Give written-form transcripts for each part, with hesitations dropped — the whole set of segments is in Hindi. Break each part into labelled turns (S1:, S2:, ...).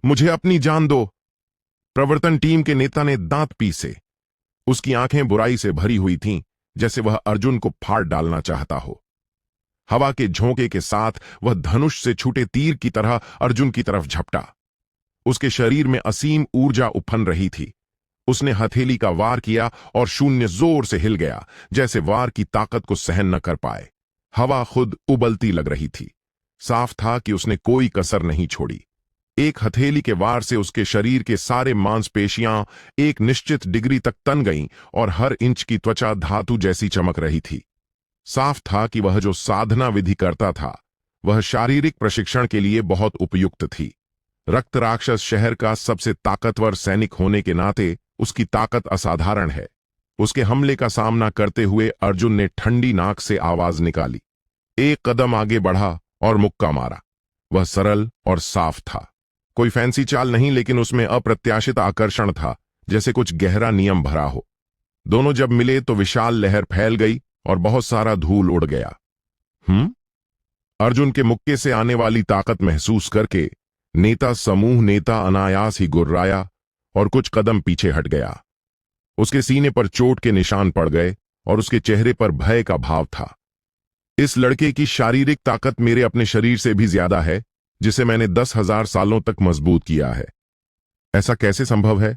S1: मुझे अपनी जान दो। प्रवर्तन टीम के नेता ने दांत पीसे। उसकी आंखें बुराई से भरी हुई थीं, जैसे वह अर्जुन को फाड़ डालना चाहता हो। हवा के झोंके के साथ वह धनुष से छूटे तीर की तरह अर्जुन की तरफ झपटा। उसके शरीर में असीम ऊर्जा उफन रही थी। उसने हथेली का वार किया और शून्य जोर से हिल गया, जैसे वार की ताकत को सहन न कर पाए। हवा खुद उबलती लग रही थी। साफ था कि उसने कोई कसर नहीं छोड़ी। एक हथेली के वार से उसके शरीर के सारे मांसपेशियां एक निश्चित डिग्री तक तन गईं और हर इंच की त्वचा धातु जैसी चमक रही थी। साफ था कि वह जो साधना विधि करता था वह शारीरिक प्रशिक्षण के लिए बहुत उपयुक्त थी। रक्त राक्षस शहर का सबसे ताकतवर सैनिक होने के नाते उसकी ताकत असाधारण है। उसके हमले का सामना करते हुए अर्जुन ने ठंडी नाक से आवाज निकाली। एक कदम आगे बढ़ा और मुक्का मारा। वह सरल और साफ था। कोई फैंसी चाल नहीं, लेकिन उसमें अप्रत्याशित आकर्षण था, जैसे कुछ गहरा नियम भरा हो। दोनों जब मिले तो विशाल लहर फैल गई और बहुत सारा धूल उड़ गया। अर्जुन के मुक्के से आने वाली ताकत महसूस करके समूह नेता अनायास ही गुर्राया और कुछ कदम पीछे हट गया। उसके सीने पर चोट के निशान पड़ गए और उसके चेहरे पर भय का भाव था। इस लड़के की शारीरिक ताकत मेरे अपने शरीर से भी ज्यादा है, जिसे मैंने 10,000 सालों तक मजबूत किया है। ऐसा कैसे संभव है?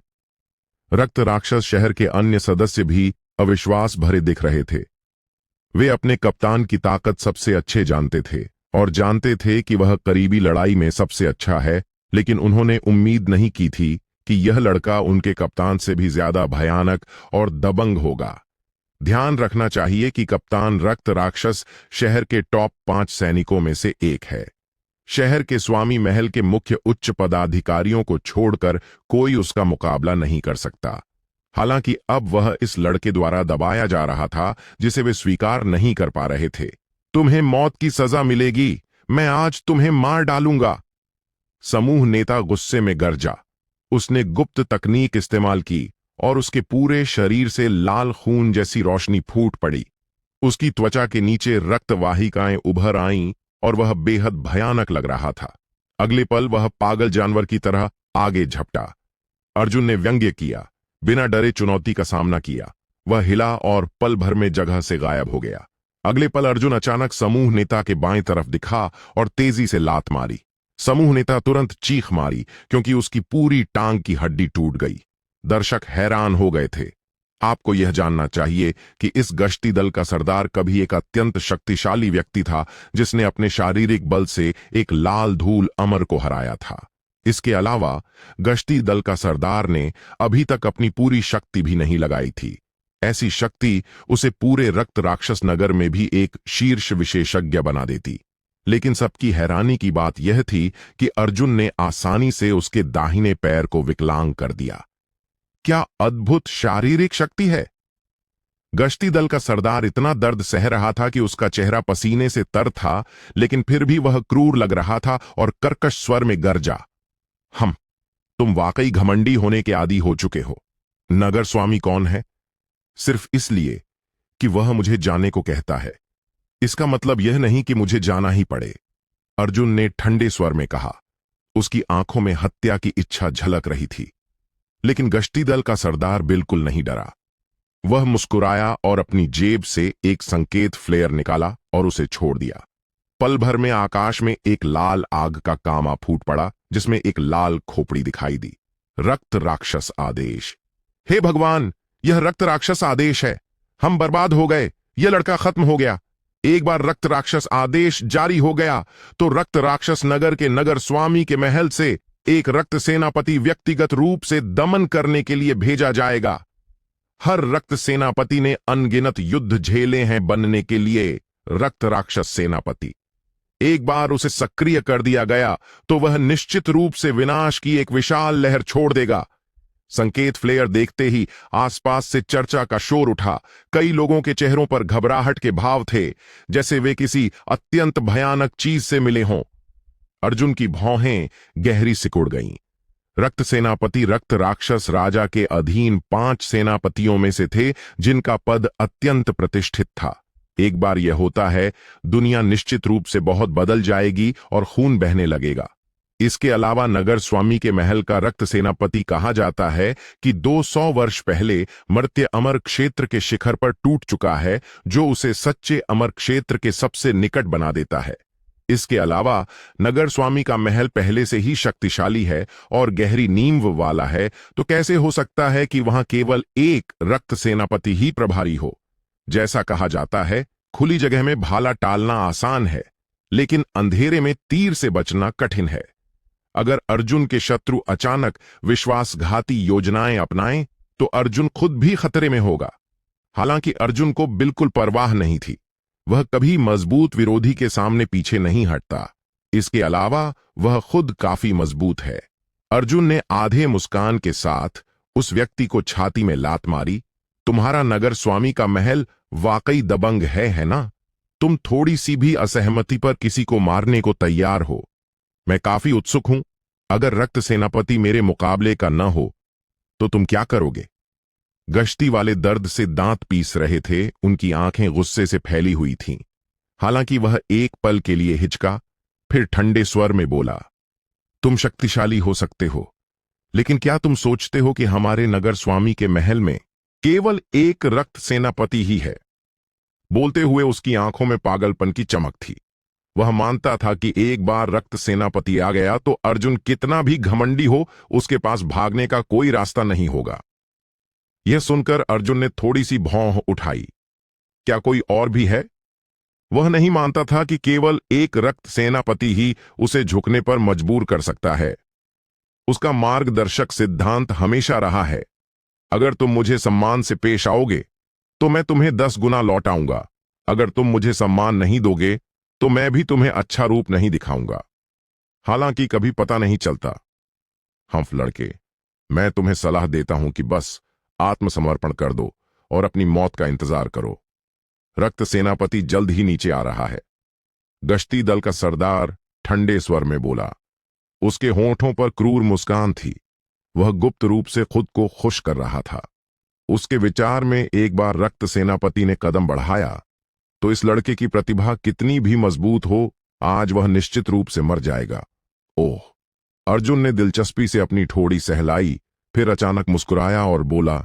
S1: रक्त राक्षस शहर के अन्य सदस्य भी अविश्वास भरे दिख रहे थे। वे अपने कप्तान की ताकत सबसे अच्छे जानते थे और जानते थे कि वह करीबी लड़ाई में सबसे अच्छा है, लेकिन उन्होंने उम्मीद नहीं की थी कि यह लड़का उनके कप्तान से भी ज्यादा भयानक और दबंग होगा। ध्यान रखना चाहिए कि कप्तान रक्त राक्षस शहर के टॉप 5 सैनिकों में से एक है। शहर के स्वामी महल के मुख्य उच्च पदाधिकारियों को छोड़कर कोई उसका मुकाबला नहीं कर सकता। हालांकि अब वह इस लड़के द्वारा दबाया जा रहा था, जिसे वे स्वीकार नहीं कर पा रहे थे। तुम्हें मौत की सजा मिलेगी, मैं आज तुम्हें मार डालूंगा। समूह नेता गुस्से में गरजा। उसने गुप्त तकनीक इस्तेमाल की और उसके पूरे शरीर से लाल खून जैसी रोशनी फूट पड़ी। उसकी त्वचा के नीचे रक्त वाहिकाएं उभर आईं और वह बेहद भयानक लग रहा था। अगले पल वह पागल जानवर की तरह आगे झपटा। अर्जुन ने व्यंग्य किया, बिना डरे चुनौती का सामना किया। वह हिला और पल भर में जगह से गायब हो गया। अगले पल अर्जुन अचानक समूह नेता के बाएं तरफ दिखा और तेजी से लात मारी। समूह नेता तुरंत चीख मारी क्योंकि उसकी पूरी टांग की हड्डी टूट गई। दर्शक हैरान हो गए थे। आपको यह जानना चाहिए कि इस गश्ती दल का सरदार कभी एक अत्यंत शक्तिशाली व्यक्ति था, जिसने अपने शारीरिक बल से एक लाल धूल अमर को हराया था। इसके अलावा गश्ती दल का सरदार ने अभी तक अपनी पूरी शक्ति भी नहीं लगाई थी। ऐसी शक्ति उसे पूरे रक्त राक्षस नगर में भी एक शीर्ष विशेषज्ञ बना देती। लेकिन सबकी हैरानी की बात यह थी कि अर्जुन ने आसानी से उसके दाहिने पैर को विकलांग कर दिया। क्या अद्भुत शारीरिक शक्ति है! गश्ती दल का सरदार इतना दर्द सह रहा था कि उसका चेहरा पसीने से तर था, लेकिन फिर भी वह क्रूर लग रहा था और कर्कश स्वर में गरजा, तुम वाकई घमंडी होने के आदी हो चुके हो। नगर स्वामी कौन है? सिर्फ इसलिए कि वह मुझे जाने को कहता है। इसका मतलब यह नहीं कि मुझे जाना ही पड़े। अर्जुन ने ठंडे स्वर में कहा। उसकी आंखों में हत्या की इच्छा झलक रही थी। लेकिन गश्ती दल का सरदार बिल्कुल नहीं डरा। वह मुस्कुराया और अपनी जेब से एक संकेत फ्लेयर निकाला और उसे छोड़ दिया। पल भर में आकाश में एक लाल आग का कामा फूट पड़ा, जिसमें एक लाल खोपड़ी दिखाई दी। रक्त राक्षस आदेश। हे भगवान, यह रक्त राक्षस आदेश है। हम बर्बाद हो गए। यह लड़का खत्म हो गया। एक बार रक्त राक्षस आदेश जारी हो गया तो रक्त राक्षस नगर के नगर स्वामी के महल से एक रक्त सेनापति व्यक्तिगत रूप से दमन करने के लिए भेजा जाएगा। हर रक्त सेनापति ने अनगिनत युद्ध झेले हैं बनने के लिए रक्त राक्षस सेनापति। एक बार उसे सक्रिय कर दिया गया तो वह निश्चित रूप से विनाश की एक विशाल लहर छोड़ देगा। संकेत फ्लेयर देखते ही आसपास से चर्चा का शोर उठा। कई लोगों के चेहरों पर घबराहट के भाव थे, जैसे वे किसी अत्यंत भयानक चीज से मिले हों। अर्जुन की भौहें गहरी सिकुड़ गईं। रक्त सेनापति रक्त राक्षस राजा के अधीन 5 सेनापतियों में से थे, जिनका पद अत्यंत प्रतिष्ठित था। एक बार यह होता है, दुनिया निश्चित रूप से बहुत बदल जाएगी और खून बहने लगेगा। इसके अलावा नगर स्वामी के महल का रक्त सेनापति कहा जाता है कि 200 वर्ष पहले मर्त्य अमर क्षेत्र के शिखर पर टूट चुका है, जो उसे सच्चे अमर क्षेत्र के सबसे निकट बना देता है। इसके अलावा नगर स्वामी का महल पहले से ही शक्तिशाली है और गहरी नींव वाला है, तो कैसे हो सकता है कि वहां केवल एक रक्त सेनापति ही प्रभारी हो? जैसा कहा जाता है, खुली जगह में भाला टालना आसान है, लेकिन अंधेरे में तीर से बचना कठिन है। अगर अर्जुन के शत्रु अचानक विश्वासघाती योजनाएं अपनाएं, तो अर्जुन खुद भी खतरे में होगा। हालांकि अर्जुन को बिल्कुल परवाह नहीं थी। वह कभी मजबूत विरोधी के सामने पीछे नहीं हटता। इसके अलावा वह खुद काफी मजबूत है। अर्जुन ने आधे मुस्कान के साथ उस व्यक्ति को छाती में लात मारी। तुम्हारा नगर स्वामी का महल वाकई दबंग है ना? तुम थोड़ी सी भी असहमति पर किसी को मारने को तैयार हो। मैं काफी उत्सुक हूं। अगर रक्त सेनापति मेरे मुकाबले का न हो तो तुम क्या करोगे? गश्ती वाले दर्द से दांत पीस रहे थे। उनकी आंखें गुस्से से फैली हुई थीं। हालांकि वह एक पल के लिए हिचका, फिर ठंडे स्वर में बोला, तुम शक्तिशाली हो सकते हो, लेकिन क्या तुम सोचते हो कि हमारे नगर स्वामी के महल में केवल एक रक्त सेनापति ही है? बोलते हुए उसकी आंखों में पागलपन की चमक थी। वह मानता था कि एक बार रक्त सेनापति आ गया तो अर्जुन कितना भी घमंडी हो, उसके पास भागने का कोई रास्ता नहीं होगा। यह सुनकर अर्जुन ने थोड़ी सी भौं उठाई। क्या कोई और भी है? वह नहीं मानता था कि केवल एक रक्त सेनापति ही उसे झुकने पर मजबूर कर सकता है। उसका मार्गदर्शक सिद्धांत हमेशा रहा है, अगर तुम मुझे सम्मान से पेश आओगे तो मैं तुम्हें 10 गुना लौटाऊंगा। अगर तुम मुझे सम्मान नहीं दोगे तो मैं भी तुम्हें अच्छा रूप नहीं दिखाऊंगा। हालांकि कभी पता नहीं चलता। हंफ लड़के, मैं तुम्हें सलाह देता हूं कि बस आत्मसमर्पण कर दो और अपनी मौत का इंतजार करो। रक्त सेनापति जल्द ही नीचे आ रहा है। गश्ती दल का सरदार ठंडे स्वर में बोला। उसके होंठों पर क्रूर मुस्कान थी। वह गुप्त रूप से खुद को खुश कर रहा था। उसके विचार में एक बार रक्त सेनापति ने कदम बढ़ाया तो इस लड़के की प्रतिभा कितनी भी मजबूत हो, आज वह निश्चित रूप से मर जाएगा। ओह! अर्जुन ने दिलचस्पी से अपनी ठोड़ी सहलाई, फिर अचानक मुस्कुराया और बोला,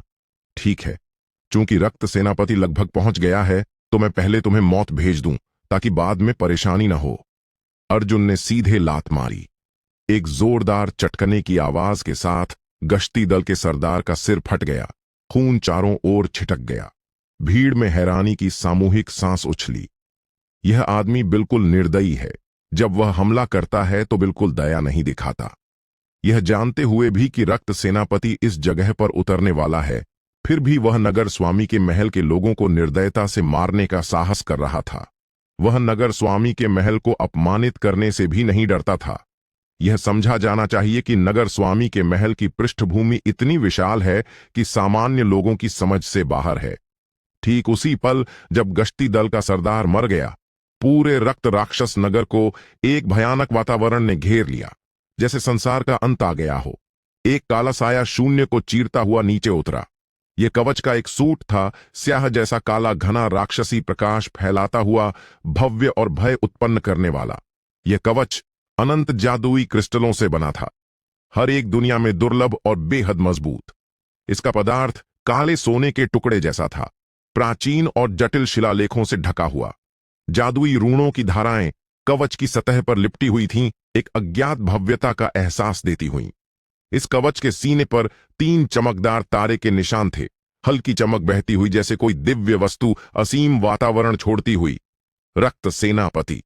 S1: ठीक है, चूंकि रक्त सेनापति लगभग पहुंच गया है तो मैं पहले तुम्हें मौत भेज दूं ताकि बाद में परेशानी न हो। अर्जुन ने सीधे लात मारी। एक जोरदार चटकने की आवाज के साथ गश्ती दल के सरदार का सिर फट गया। खून चारों ओर छिटक गया। भीड़ में हैरानी की सामूहिक सांस उछली। यह आदमी बिल्कुल निर्दयी है। जब वह हमला करता है तो बिल्कुल दया नहीं दिखाता। यह जानते हुए भी कि रक्त सेनापति इस जगह पर उतरने वाला है, फिर भी वह नगर स्वामी के महल के लोगों को निर्दयता से मारने का साहस कर रहा था। वह नगर स्वामी के महल को अपमानित करने से भी नहीं डरता था। यह समझा जाना चाहिए कि नगर स्वामी के महल की पृष्ठभूमि इतनी विशाल है कि सामान्य लोगों की समझ से बाहर है। ठीक उसी पल जब गश्ती दल का सरदार मर गया, पूरे रक्त राक्षस नगर को एक भयानक वातावरण ने घेर लिया, जैसे संसार का अंत आ गया हो। एक काला साया शून्य को चीरता हुआ नीचे उतरा। यह कवच का एक सूट था, स्याह जैसा काला घना राक्षसी प्रकाश फैलाता हुआ, भव्य और भय उत्पन्न करने वाला। यह कवच अनंत जादुई क्रिस्टलों से बना था, हर एक दुनिया में दुर्लभ और बेहद मजबूत। इसका पदार्थ काले सोने के टुकड़े जैसा था, प्राचीन और जटिल शिलालेखों से ढका हुआ। जादुई रूणों की धाराएं कवच की सतह पर लिपटी हुई थीं, एक अज्ञात भव्यता का एहसास देती हुई। इस कवच के सीने पर 3 चमकदार तारे के निशान थे, हल्की चमक बहती हुई जैसे कोई दिव्य वस्तु असीम वातावरण छोड़ती हुई। रक्त सेनापति।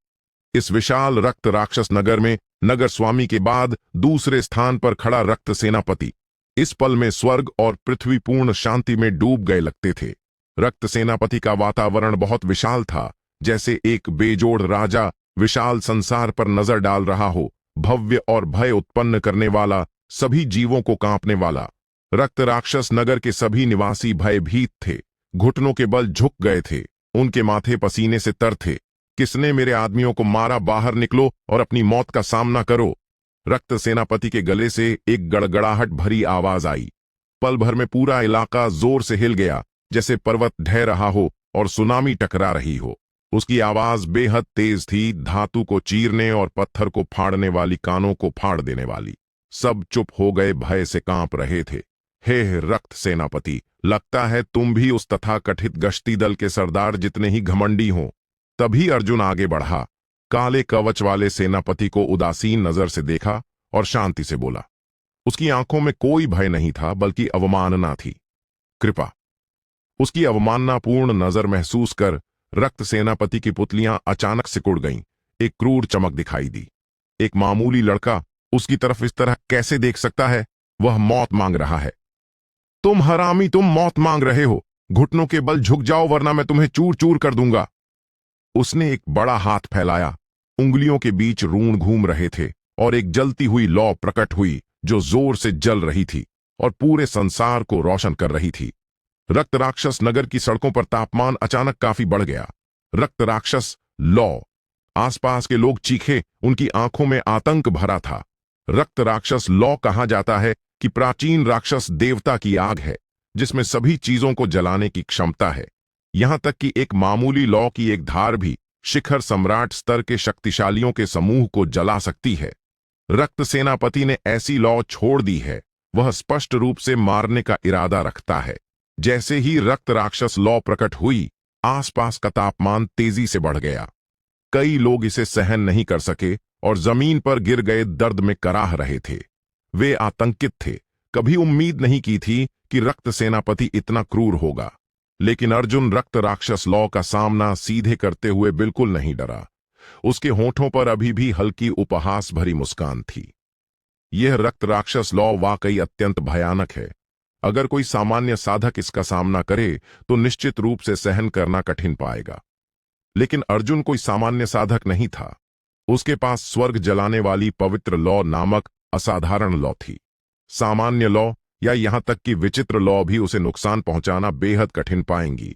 S1: इस विशाल रक्त राक्षस नगर में नगर स्वामी के बाद दूसरे स्थान पर खड़ा रक्त सेनापति। इस पल में स्वर्ग और पृथ्वी पूर्ण शांति में डूब गए लगते थे। रक्त सेनापति का वातावरण बहुत विशाल था, जैसे एक बेजोड़ राजा विशाल संसार पर नजर डाल रहा हो, भव्य और भय उत्पन्न करने वाला, सभी जीवों को कांपने वाला। रक्त राक्षस नगर के सभी निवासी भयभीत थे, घुटनों के बल झुक गए थे, उनके माथे पसीने से तर थे। किसने मेरे आदमियों को मारा? बाहर निकलो और अपनी मौत का सामना करो। रक्त सेनापति के गले से एक गड़गड़ाहट भरी आवाज आई। पल भर में पूरा इलाका जोर से हिल गया, जैसे पर्वत ढह रहा हो और सुनामी टकरा रही हो। उसकी आवाज बेहद तेज थी, धातु को चीरने और पत्थर को फाड़ने वाली, कानों को फाड़ देने वाली। सब चुप हो गए, भय से कांप रहे थे। हे रक्त सेनापति, लगता है तुम भी उस तथाकथित गश्ती दल के सरदार जितने ही घमंडी हो। तभी अर्जुन आगे बढ़ा, काले कवच वाले सेनापति को उदासीन नजर से देखा और शांति से बोला। उसकी आंखों में कोई भय नहीं था, बल्कि अवमानना थी, कृपा। उसकी अवमाननापूर्ण नजर महसूस कर रक्त सेनापति की पुतलियां अचानक सिकुड़ गईं। एक क्रूर चमक दिखाई दी। एक मामूली लड़का उसकी तरफ इस तरह कैसे देख सकता है? वह मौत मांग रहा है। तुम हरामी, तुम मौत मांग रहे हो। घुटनों के बल झुक जाओ, वरना मैं तुम्हें चूर चूर कर दूंगा। उसने एक बड़ा हाथ फैलाया। उंगलियों के बीच रून घूम रहे थे और एक जलती हुई लौ प्रकट हुई जो जोर से जल रही थी और पूरे संसार को रोशन कर रही थी। रक्त राक्षस नगर की सड़कों पर तापमान अचानक काफी बढ़ गया। रक्त राक्षस लौ। आसपास के लोग चीखे, उनकी आंखों में आतंक भरा था। रक्त राक्षस लौ कहा जाता है कि प्राचीन राक्षस देवता की आग है, जिसमें सभी चीजों को जलाने की क्षमता है। यहां तक कि एक मामूली लौ की एक धार भी शिखर सम्राट स्तर के शक्तिशालियों के समूह को जला सकती है। रक्त सेनापति ने ऐसी लौ छोड़ दी है। वह स्पष्ट रूप से मारने का इरादा रखता है। जैसे ही रक्त राक्षस लौ प्रकट हुई, आसपास का तापमान तेजी से बढ़ गया। कई लोग इसे सहन नहीं कर सके और जमीन पर गिर गए, दर्द में कराह रहे थे। वे आतंकित थे। कभी उम्मीद नहीं की थी कि रक्त सेनापति इतना क्रूर होगा। लेकिन अर्जुन रक्त राक्षस लौ का सामना सीधे करते हुए बिल्कुल नहीं डरा। उसके होठों पर अभी भी हल्की उपहास भरी मुस्कान थी। यह रक्त राक्षस लौ वाकई अत्यंत भयानक है। अगर कोई सामान्य साधक इसका सामना करे तो निश्चित रूप से सहन करना कठिन पाएगा। लेकिन अर्जुन कोई सामान्य साधक नहीं था। उसके पास स्वर्ग जलाने वाली पवित्र लौ नामक असाधारण लौ थी। सामान्य लौ या यहां तक कि विचित्र लौ भी उसे नुकसान पहुंचाना बेहद कठिन पाएंगी।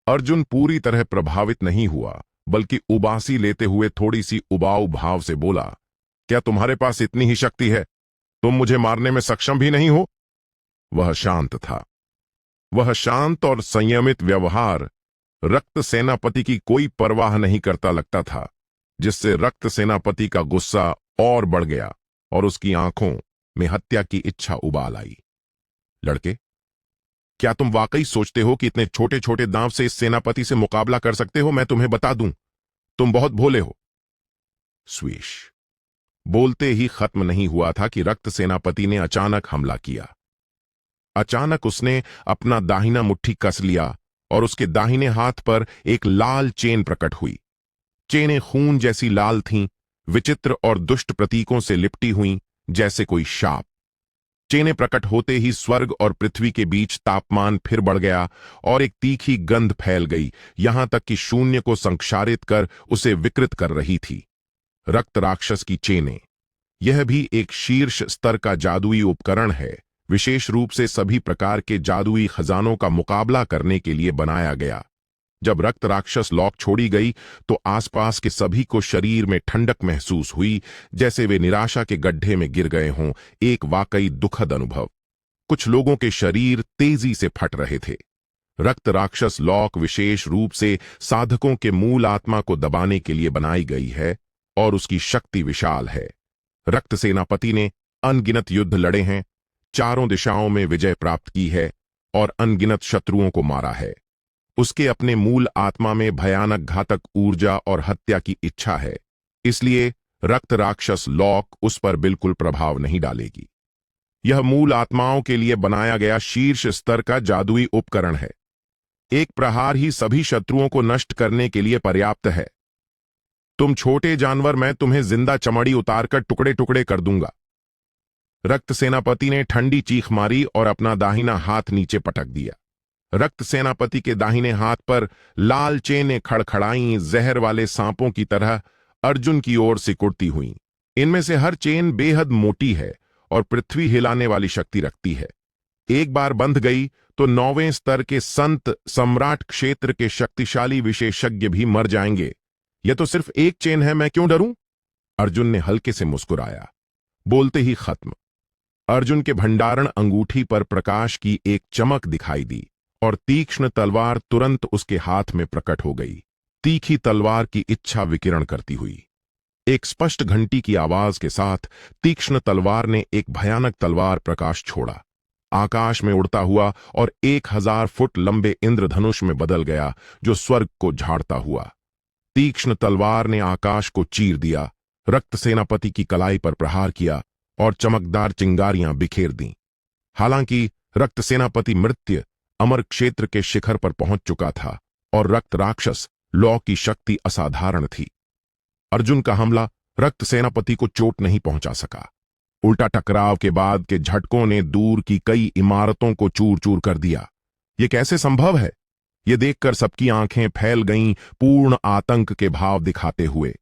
S1: अर्जुन पूरी तरह प्रभावित नहीं हुआ, बल्कि उबासी लेते हुए थोड़ी सी उबाऊ भाव से बोला, क्या तुम्हारे पास इतनी ही शक्ति है? तुम मुझे मारने में सक्षम भी नहीं हो? वह शांत था। वह शांत और संयमित व्यवहार रक्त सेनापति की कोई परवाह नहीं करता लगता था, जिससे रक्त सेनापति का गुस्सा और बढ़ गया और उसकी आंखों में हत्या की इच्छा उबाल आई। लड़के, क्या तुम वाकई सोचते हो कि इतने छोटे छोटे दांव से इस सेनापति से मुकाबला कर सकते हो? मैं तुम्हें बता दूं, तुम बहुत भोले हो। स्वीश। बोलते ही खत्म नहीं हुआ था कि रक्त सेनापति ने अचानक हमला किया। अचानक उसने अपना दाहिना मुट्ठी कस लिया और उसके दाहिने हाथ पर एक लाल चेन प्रकट हुई। चेनें खून जैसी लाल थीं, विचित्र और दुष्ट प्रतीकों से लिपटी हुईं, जैसे कोई शाप। चेनें प्रकट होते ही स्वर्ग और पृथ्वी के बीच तापमान फिर बढ़ गया और एक तीखी गंध फैल गई, यहां तक कि शून्य को संक्षारित कर उसे विकृत कर रही थी। रक्त राक्षस की चेनें। यह भी एक शीर्ष स्तर का जादुई उपकरण है, विशेष रूप से सभी प्रकार के जादुई खजानों का मुकाबला करने के लिए बनाया गया। जब रक्त राक्षस लॉक छोड़ी गई तो आसपास के सभी को शरीर में ठंडक महसूस हुई, जैसे वे निराशा के गड्ढे में गिर गए हों। एक वाकई दुखद अनुभव। कुछ लोगों के शरीर तेजी से फट रहे थे। रक्त राक्षस लॉक विशेष रूप से साधकों के मूल आत्मा को दबाने के लिए बनाई गई है और उसकी शक्ति विशाल है। रक्त सेनापति ने अनगिनत युद्ध लड़े हैं, चारों दिशाओं में विजय प्राप्त की है और अनगिनत शत्रुओं को मारा है। उसके अपने मूल आत्मा में भयानक घातक ऊर्जा और हत्या की इच्छा है, इसलिए रक्त राक्षस लॉक उस पर बिल्कुल प्रभाव नहीं डालेगी। यह मूल आत्माओं के लिए बनाया गया शीर्ष स्तर का जादुई उपकरण है। एक प्रहार ही सभी शत्रुओं को नष्ट करने के लिए पर्याप्त है। तुम छोटे जानवर, मैं तुम्हें जिंदा चमड़ी उतारकर टुकड़े टुकड़े कर दूंगा। रक्त सेनापति ने ठंडी चीख मारी और अपना दाहिना हाथ नीचे पटक दिया। रक्त सेनापति के दाहिने हाथ पर लाल चेनें खड़खड़ाई, जहर वाले सांपों की तरह अर्जुन की ओर सिकुड़ती हुईं। इनमें से हर चेन बेहद मोटी है और पृथ्वी हिलाने वाली शक्ति रखती है। एक बार बंध गई तो 9वें स्तर के संत सम्राट क्षेत्र के शक्तिशाली विशेषज्ञ भी मर जाएंगे। यह तो सिर्फ एक चेन है, मैं क्यों डरूं? अर्जुन ने हल्के से मुस्कुराया। बोलते ही खत्म। अर्जुन के भंडारण अंगूठी पर प्रकाश की एक चमक दिखाई दी और तीक्ष्ण तलवार तुरंत उसके हाथ में प्रकट हो गई। तीखी तलवार की इच्छा विकिरण करती हुई। एक स्पष्ट घंटी की आवाज के साथ तीक्ष्ण तलवार ने एक भयानक तलवार प्रकाश छोड़ा, आकाश में उड़ता हुआ और 1000 फुट लंबे इंद्रधनुष में बदल गया, जो स्वर्ग को झाड़ता हुआ। तीक्ष्ण तलवार ने आकाश को चीर दिया, रक्त सेनापति की कलाई पर प्रहार किया और चमकदार चिंगारियां बिखेर दीं। हालांकि रक्त सेनापति मृत्य अमर क्षेत्र के शिखर पर पहुंच चुका था और रक्त राक्षस लौ की शक्ति असाधारण थी। अर्जुन का हमला रक्त सेनापति को चोट नहीं पहुंचा सका। उल्टा टकराव के बाद के झटकों ने दूर की कई इमारतों को चूर चूर कर दिया। यह कैसे संभव है? यह देखकर सबकी आंखें फैल गईं, पूर्ण आतंक के भाव दिखाते हुए।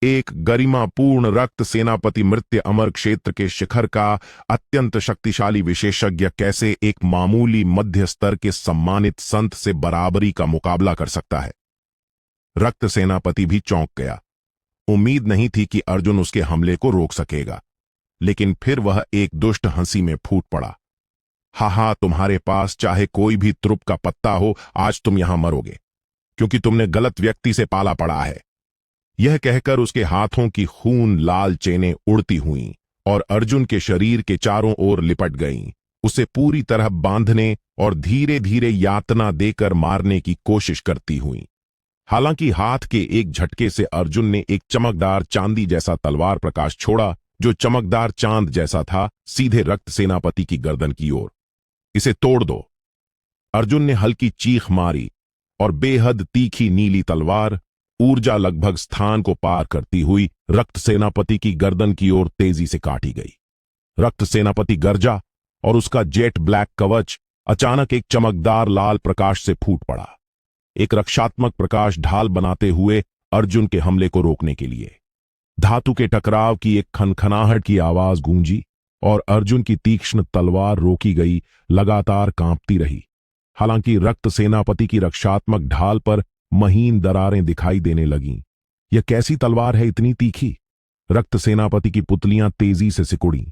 S1: एक गरिमापूर्ण रक्त सेनापति मृत्य अमर क्षेत्र के शिखर का अत्यंत शक्तिशाली विशेषज्ञ कैसे एक मामूली मध्य स्तर के सम्मानित संत से बराबरी का मुकाबला कर सकता है? रक्त सेनापति भी चौंक गया। उम्मीद नहीं थी कि अर्जुन उसके हमले को रोक सकेगा, लेकिन फिर वह एक दुष्ट हंसी में फूट पड़ा। हा, तुम्हारे पास चाहे कोई भी त्रुप का पत्ता हो, आज तुम यहां मरोगे, क्योंकि तुमने गलत व्यक्ति से पाला पड़ा है। यह कहकर उसके हाथों की खून लाल चेनें उड़ती हुईं और अर्जुन के शरीर के चारों ओर लिपट गईं, उसे पूरी तरह बांधने और धीरे धीरे यातना देकर मारने की कोशिश करती हुईं। हालांकि हाथ के एक झटके से अर्जुन ने एक चमकदार चांदी जैसा तलवार प्रकाश छोड़ा, जो चमकदार चांद जैसा था, सीधे रक्त सेनापति की गर्दन की ओर। इसे तोड़ दो। अर्जुन ने हल्की चीख मारी और बेहद तीखी नीली तलवार ऊर्जा लगभग स्थान को पार करती हुई रक्त सेनापति की गर्दन की ओर तेजी से काटी गई। रक्त सेनापति गरजा और उसका जेट ब्लैक कवच अचानक एक चमकदार लाल प्रकाश से फूट पड़ा, एक रक्षात्मक प्रकाश ढाल बनाते हुए अर्जुन के हमले को रोकने के लिए। धातु के टकराव की एक खनखनाहट की आवाज गूंजी और अर्जुन की तीक्ष्ण तलवार रोकी गई, लगातार कांपती रही। हालांकि रक्त सेनापति की रक्षात्मक ढाल पर महीन दरारें दिखाई देने लगीं। यह कैसी तलवार है, इतनी तीखी? रक्त सेनापति की पुतलियां तेजी से सिकुड़ी।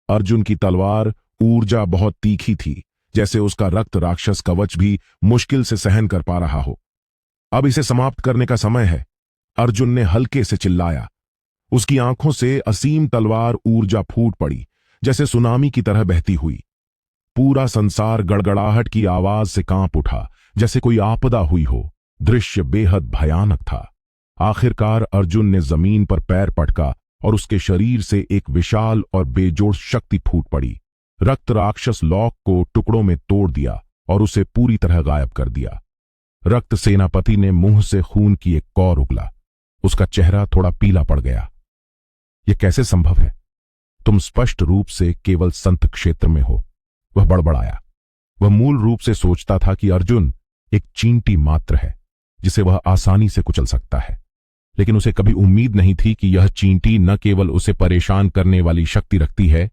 S1: अर्जुन की तलवार ऊर्जा बहुत तीखी थी, जैसे उसका रक्त राक्षस कवच भी मुश्किल से सहन कर पा रहा हो। अब इसे समाप्त करने का समय है, अर्जुन ने हल्के से चिल्लाया। उसकी आंखों से असीम तलवार ऊर्जा फूट पड़ी, जैसे सुनामी की तरह बहती हुई। पूरा संसार गड़गड़ाहट की आवाज से कांप उठा, जैसे कोई आपदा हुई हो। दृश्य बेहद भयानक था। आखिरकार अर्जुन ने जमीन पर पैर पटका और उसके शरीर से एक विशाल और बेजोड़ शक्ति फूट पड़ी। रक्त राक्षस लौक को टुकड़ों में तोड़ दिया और उसे पूरी तरह गायब कर दिया। रक्त सेनापति ने मुंह से खून की एक कौर उगला। उसका चेहरा थोड़ा पीला पड़ गया। यह कैसे संभव है? तुम स्पष्ट रूप से केवल संत क्षेत्र में हो। वह बड़बड़ाया। वह मूल रूप से सोचता था कि अर्जुन एक चींटी मात्र है, जिसे वह आसानी से कुचल सकता है, लेकिन उसे कभी उम्मीद नहीं थी कि यह चींटी न केवल उसे परेशान करने वाली शक्ति रखती है,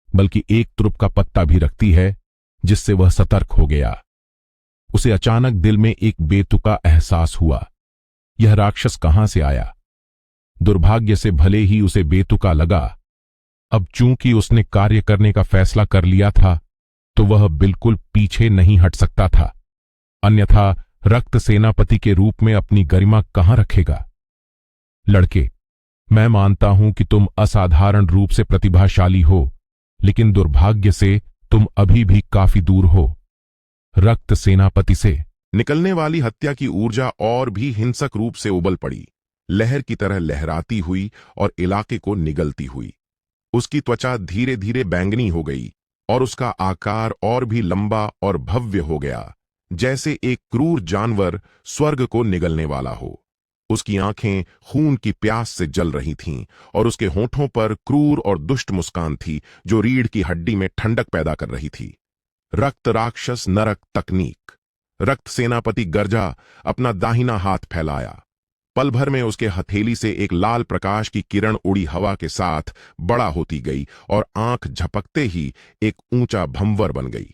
S1: बल्कि एक तुरुप का पत्ता भी रखती है, जिससे वह सतर्क हो गया। उसे अचानक दिल में एक बेतुका एहसास हुआ। यह राक्षस कहां से आया? दुर्भाग्य से भले ही उसे बेतुका लगा, अब चूंकि उसने कार्य करने का फैसला कर लिया था, तो वह बिल्कुल पीछे नहीं हट सकता था। अन्यथा रक्त सेनापति के रूप में अपनी गरिमा कहां रखेगा? लड़के, मैं मानता हूं कि तुम असाधारण रूप से प्रतिभाशाली हो, लेकिन दुर्भाग्य से तुम अभी भी काफी दूर हो। रक्त सेनापति से निकलने वाली हत्या की ऊर्जा और भी हिंसक रूप से उबल पड़ी, लहर की तरह लहराती हुई और इलाके को निगलती हुई। उसकी त्वचा धीरे धीरे बैंगनी हो गई और उसका आकार और भी लंबा और भव्य हो गया, जैसे एक क्रूर जानवर स्वर्ग को निगलने वाला हो। उसकी आंखें खून की प्यास से जल रही थीं और उसके होठों पर क्रूर और दुष्ट मुस्कान थी, जो रीढ़ की हड्डी में ठंडक पैदा कर रही थी। रक्त राक्षस नरक तकनीक। रक्त सेनापति गरजा अपना दाहिना हाथ फैलाया। पल भर में उसके हथेली से एक लाल प्रकाश की किरण उड़ी हवा के साथ बड़ा होती गई और आंख झपकते ही एक ऊंचा भंवर बन गई।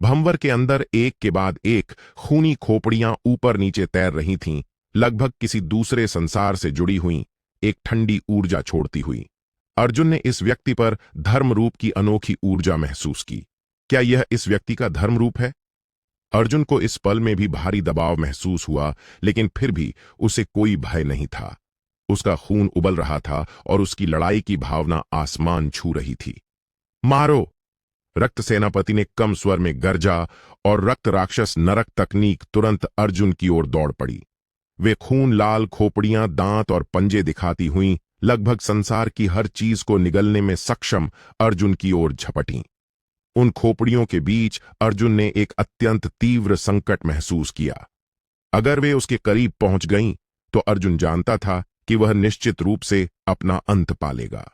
S1: भंवर के अंदर एक के बाद एक खूनी खोपड़ियां ऊपर नीचे तैर रही थीं, लगभग किसी दूसरे संसार से जुड़ी हुई, एक ठंडी ऊर्जा छोड़ती हुई। अर्जुन ने इस व्यक्ति पर धर्म रूप की अनोखी ऊर्जा महसूस की। क्या यह इस व्यक्ति का धर्म रूप है? अर्जुन को इस पल में भी भारी दबाव महसूस हुआ, लेकिन फिर भी उसे कोई भय नहीं था। उसका खून उबल रहा था और उसकी लड़ाई की भावना आसमान छू रही थी। मारो! रक्त सेनापति ने कम स्वर में गर्जा और रक्त राक्षस नरक तकनीक तुरंत अर्जुन की ओर दौड़ पड़ी। वे खून लाल खोपड़ियां, दांत और पंजे दिखाती हुईं लगभग संसार की हर चीज को निगलने में सक्षम अर्जुन की ओर झपटीं। उन खोपड़ियों के बीच अर्जुन ने एक अत्यंत तीव्र संकट महसूस किया। अगर वे उसके करीब पहुंच गईं, तो अर्जुन जानता था कि वह निश्चित रूप से अपना अंत पालेगा।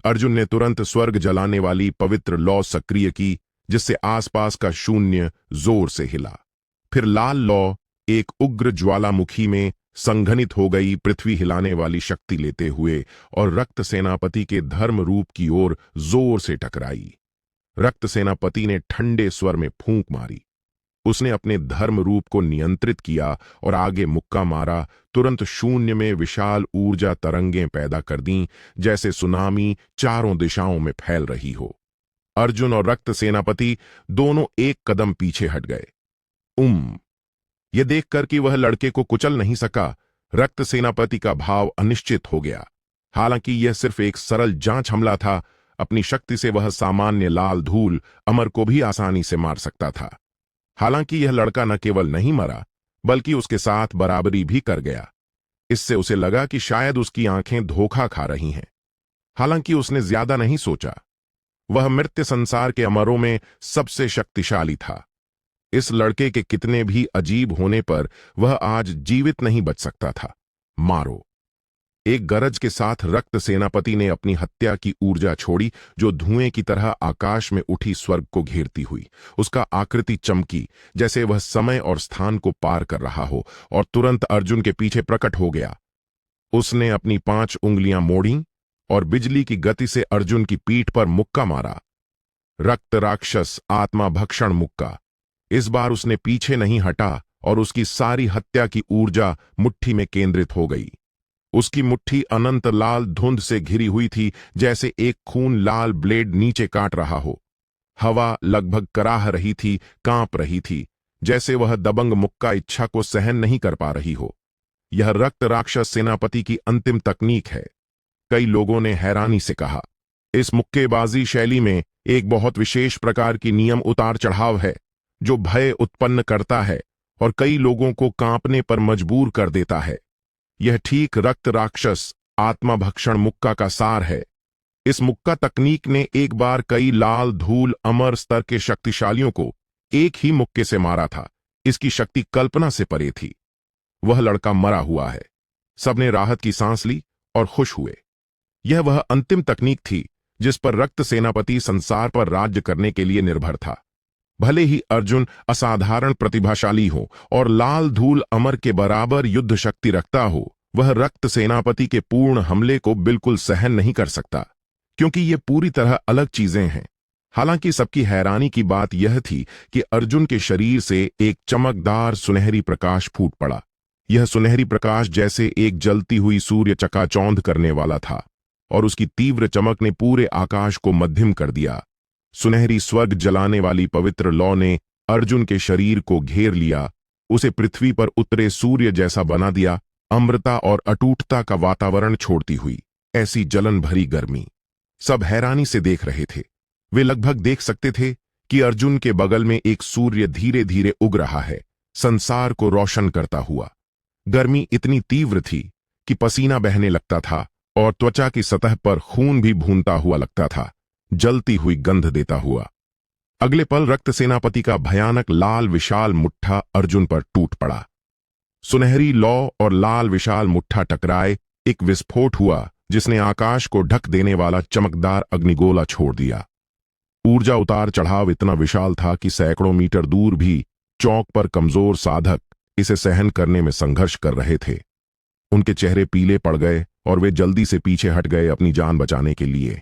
S1: अर्जुन ने तुरंत स्वर्ग जलाने वाली पवित्र लौ सक्रिय की, जिससे आसपास का शून्य जोर से हिला। फिर लाल लौ एक उग्र ज्वालामुखी में संघनित हो गई, पृथ्वी हिलाने वाली शक्ति लेते हुए, और रक्त सेनापति के धर्म रूप की ओर जोर से टकराई। रक्त सेनापति ने ठंडे स्वर में फूंक मारी। उसने अपने धर्म रूप को नियंत्रित किया और आगे मुक्का मारा। तुरंत शून्य में विशाल ऊर्जा तरंगें पैदा कर दीं, जैसे सुनामी चारों दिशाओं में फैल रही हो। अर्जुन और रक्त सेनापति दोनों एक कदम पीछे हट गए। यह देखकर कि वह लड़के को कुचल नहीं सका, रक्त सेनापति का भाव अनिश्चित हो गया। हालांकि यह सिर्फ एक सरल जांच हमला था, अपनी शक्ति से वह सामान्य लाल धूल अमर को भी आसानी से मार सकता था। हालांकि यह लड़का न केवल नहीं मरा, बल्कि उसके साथ बराबरी भी कर गया। इससे उसे लगा कि शायद उसकी आंखें धोखा खा रही हैं। हालांकि उसने ज्यादा नहीं सोचा। वह मृत्यु संसार के अमरों में सबसे शक्तिशाली था। इस लड़के के कितने भी अजीब होने पर वह आज जीवित नहीं बच सकता था। मारो! एक गरज के साथ रक्त सेनापति ने अपनी हत्या की ऊर्जा छोड़ी, जो धुएं की तरह आकाश में उठी स्वर्ग को घेरती हुई। उसका आकृति चमकी, जैसे वह समय और स्थान को पार कर रहा हो, और तुरंत अर्जुन के पीछे प्रकट हो गया। उसने अपनी 5 उंगलियां मोड़ी और बिजली की गति से अर्जुन की पीठ पर मुक्का मारा। रक्त राक्षस आत्मा भक्षण मुक्का। इस बार उसने पीछे नहीं हटा और उसकी सारी हत्या की ऊर्जा मुट्ठी में केंद्रित हो गई। उसकी मुट्ठी अनंत लाल धुंध से घिरी हुई थी, जैसे एक खून लाल ब्लेड नीचे काट रहा हो। हवा लगभग कराह रही थी, कांप रही थी, जैसे वह दबंग मुक्का इच्छा को सहन नहीं कर पा रही हो। यह रक्त राक्षस सेनापति की अंतिम तकनीक है। कई लोगों ने हैरानी से कहा, इस मुक्केबाजी शैली में एक बहुत विशेष प्रकार की नियम उतार चढ़ाव है, जो भय उत्पन्न करता है और कई लोगों को कांपने पर मजबूर कर देता है। यह ठीक रक्त राक्षस आत्मा भक्षण मुक्का का सार है। इस मुक्का तकनीक ने एक बार कई लाल धूल अमर स्तर के शक्तिशालियों को एक ही मुक्के से मारा था। इसकी शक्ति कल्पना से परे थी। वह लड़का मरा हुआ है। सबने राहत की सांस ली और खुश हुए। यह वह अंतिम तकनीक थी जिस पर रक्त सेनापति संसार पर राज्य करने के लिए निर्भर था। भले ही अर्जुन असाधारण प्रतिभाशाली हो और लाल धूल अमर के बराबर युद्ध शक्ति रखता हो, वह रक्त सेनापति के पूर्ण हमले को बिल्कुल सहन नहीं कर सकता, क्योंकि ये पूरी तरह अलग चीजें हैं। हालांकि सबकी हैरानी की बात यह थी कि अर्जुन के शरीर से एक चमकदार सुनहरी प्रकाश फूट पड़ा। यह सुनहरी प्रकाश जैसे एक जलती हुई सूर्य चकाचौंध करने वाला था, और उसकी तीव्र चमक ने पूरे आकाश को मध्यम कर दिया। सुनहरी स्वर्ग जलाने वाली पवित्र लौ ने अर्जुन के शरीर को घेर लिया, उसे पृथ्वी पर उतरे सूर्य जैसा बना दिया, अमृता और अटूटता का वातावरण छोड़ती हुई ऐसी जलन भरी गर्मी। सब हैरानी से देख रहे थे। वे लगभग देख सकते थे कि अर्जुन के बगल में एक सूर्य धीरे धीरे उग रहा है, संसार को रोशन करता हुआ। गर्मी इतनी तीव्र थी कि पसीना बहने लगता था और त्वचा की सतह पर खून भी भूनता हुआ लगता था, जलती हुई गंध देता हुआ। अगले पल रक्त सेनापति का भयानक लाल विशाल मुट्ठा अर्जुन पर टूट पड़ा। सुनहरी लौ और लाल विशाल मुट्ठा टकराए, एक विस्फोट हुआ जिसने आकाश को ढक देने वाला चमकदार अग्निगोला छोड़ दिया। ऊर्जा उतार चढ़ाव इतना विशाल था कि सैकड़ों मीटर दूर भी चौक पर कमजोर साधक इसे सहन करने में संघर्ष कर रहे थे। उनके चेहरे पीले पड़ गए और वे जल्दी से पीछे हट गए अपनी जान बचाने के लिए।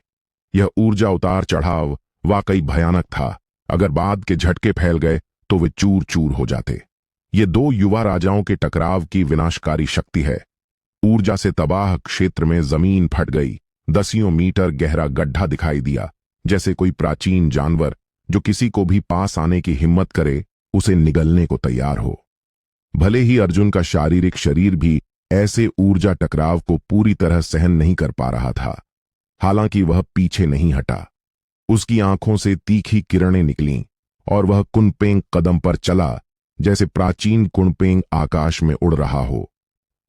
S1: यह ऊर्जा उतार चढ़ाव वाकई भयानक था। अगर बाद के झटके फैल गए तो वे चूर चूर हो जाते। ये 2 युवा राजाओं के टकराव की विनाशकारी शक्ति है। ऊर्जा से तबाह क्षेत्र में जमीन फट गई। 10 मीटर गहरा गड्ढा दिखाई दिया, जैसे कोई प्राचीन जानवर जो किसी को भी पास आने की हिम्मत करे उसे निगलने को तैयार हो। भले ही अर्जुन का शारीरिक शरीर भी ऐसे ऊर्जा टकराव को पूरी तरह सहन नहीं कर पा रहा था, हालांकि वह पीछे नहीं हटा। उसकी आंखों से तीखी किरणें निकलीं और वह कुनपेंग कदम पर चला, जैसे प्राचीन कुनपेंग आकाश में उड़ रहा हो।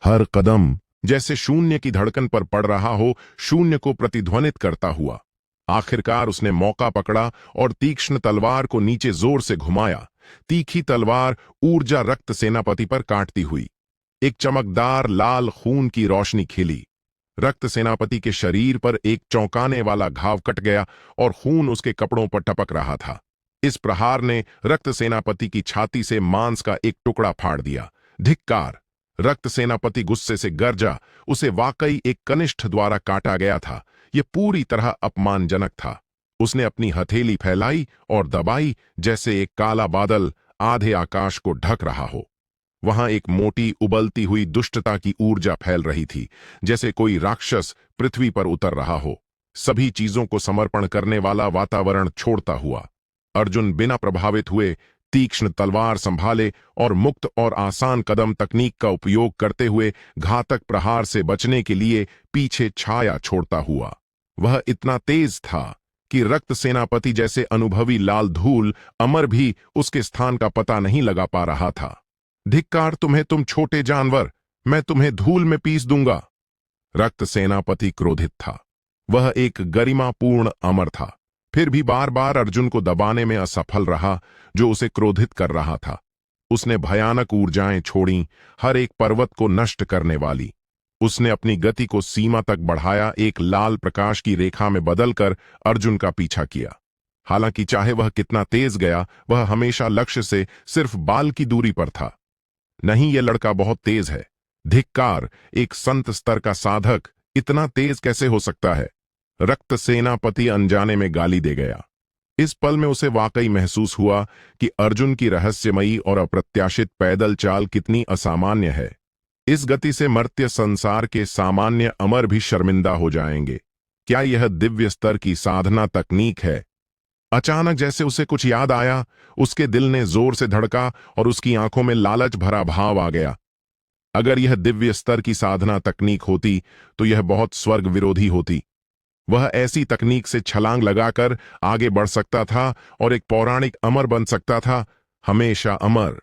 S1: हर कदम जैसे शून्य की धड़कन पर पड़ रहा हो, शून्य को प्रतिध्वनित करता हुआ। आखिरकार उसने मौका पकड़ा और तीक्ष्ण तलवार को नीचे जोर से घुमाया। तीखी तलवार ऊर्जा रक्त सेनापति पर काटती हुई। एक चमकदार लाल खून की रोशनी खिली। रक्त सेनापति के शरीर पर एक चौंकाने वाला घाव कट गया और खून उसके कपड़ों पर टपक रहा था। इस प्रहार ने रक्त सेनापति की छाती से मांस का एक टुकड़ा फाड़ दिया। धिक्कार! रक्त सेनापति गुस्से से गरजा। उसे वाकई एक कनिष्ठ द्वारा काटा गया था। यह पूरी तरह अपमानजनक था। उसने अपनी हथेली फैलाई और दबाई, जैसे एक काला बादल आधे आकाश को ढक रहा हो। वहां एक मोटी उबलती हुई दुष्टता की ऊर्जा फैल रही थी, जैसे कोई राक्षस पृथ्वी पर उतर रहा हो, सभी चीजों को समर्पण करने वाला वातावरण छोड़ता हुआ। अर्जुन बिना प्रभावित हुए तीक्ष्ण तलवार संभाले और मुक्त और आसान कदम तकनीक का उपयोग करते हुए घातक प्रहार से बचने के लिए पीछे छाया छोड़ता हुआ। वह इतना तेज था कि रक्त सेनापति जैसे अनुभवी लाल धूल अमर भी उसके स्थान का पता नहीं लगा पा रहा था। धिक्कार तुम्हें, तुम छोटे जानवर! मैं तुम्हें धूल में पीस दूंगा। रक्त सेनापति क्रोधित था। वह एक गरिमापूर्ण अमर था, फिर भी बार बार अर्जुन को दबाने में असफल रहा, जो उसे क्रोधित कर रहा था। उसने भयानक ऊर्जाएं छोड़ी, हर एक पर्वत को नष्ट करने वाली। उसने अपनी गति को सीमा तक बढ़ाया, एक लाल प्रकाश की रेखा में बदलकर अर्जुन का पीछा किया। हालांकि चाहे वह कितना तेज गया, वह हमेशा लक्ष्य से सिर्फ बाल की दूरी पर था। नहीं, यह लड़का बहुत तेज है। धिक्कार! एक संत स्तर का साधक इतना तेज कैसे हो सकता है? रक्त सेनापति अनजाने में गाली दे गया। इस पल में उसे वाकई महसूस हुआ कि अर्जुन की रहस्यमयी और अप्रत्याशित पैदल चाल कितनी असामान्य है। इस गति से मर्त्य संसार के सामान्य अमर भी शर्मिंदा हो जाएंगे। क्या यह दिव्य स्तर की साधना तकनीक है? अचानक जैसे उसे कुछ याद आया, उसके दिल ने जोर से धड़का और उसकी आंखों में लालच भरा भाव आ गया। अगर यह दिव्य स्तर की साधना तकनीक होती तो यह बहुत स्वर्ग विरोधी होती। वह ऐसी तकनीक से छलांग लगाकर आगे बढ़ सकता था और एक पौराणिक अमर बन सकता था, हमेशा अमर।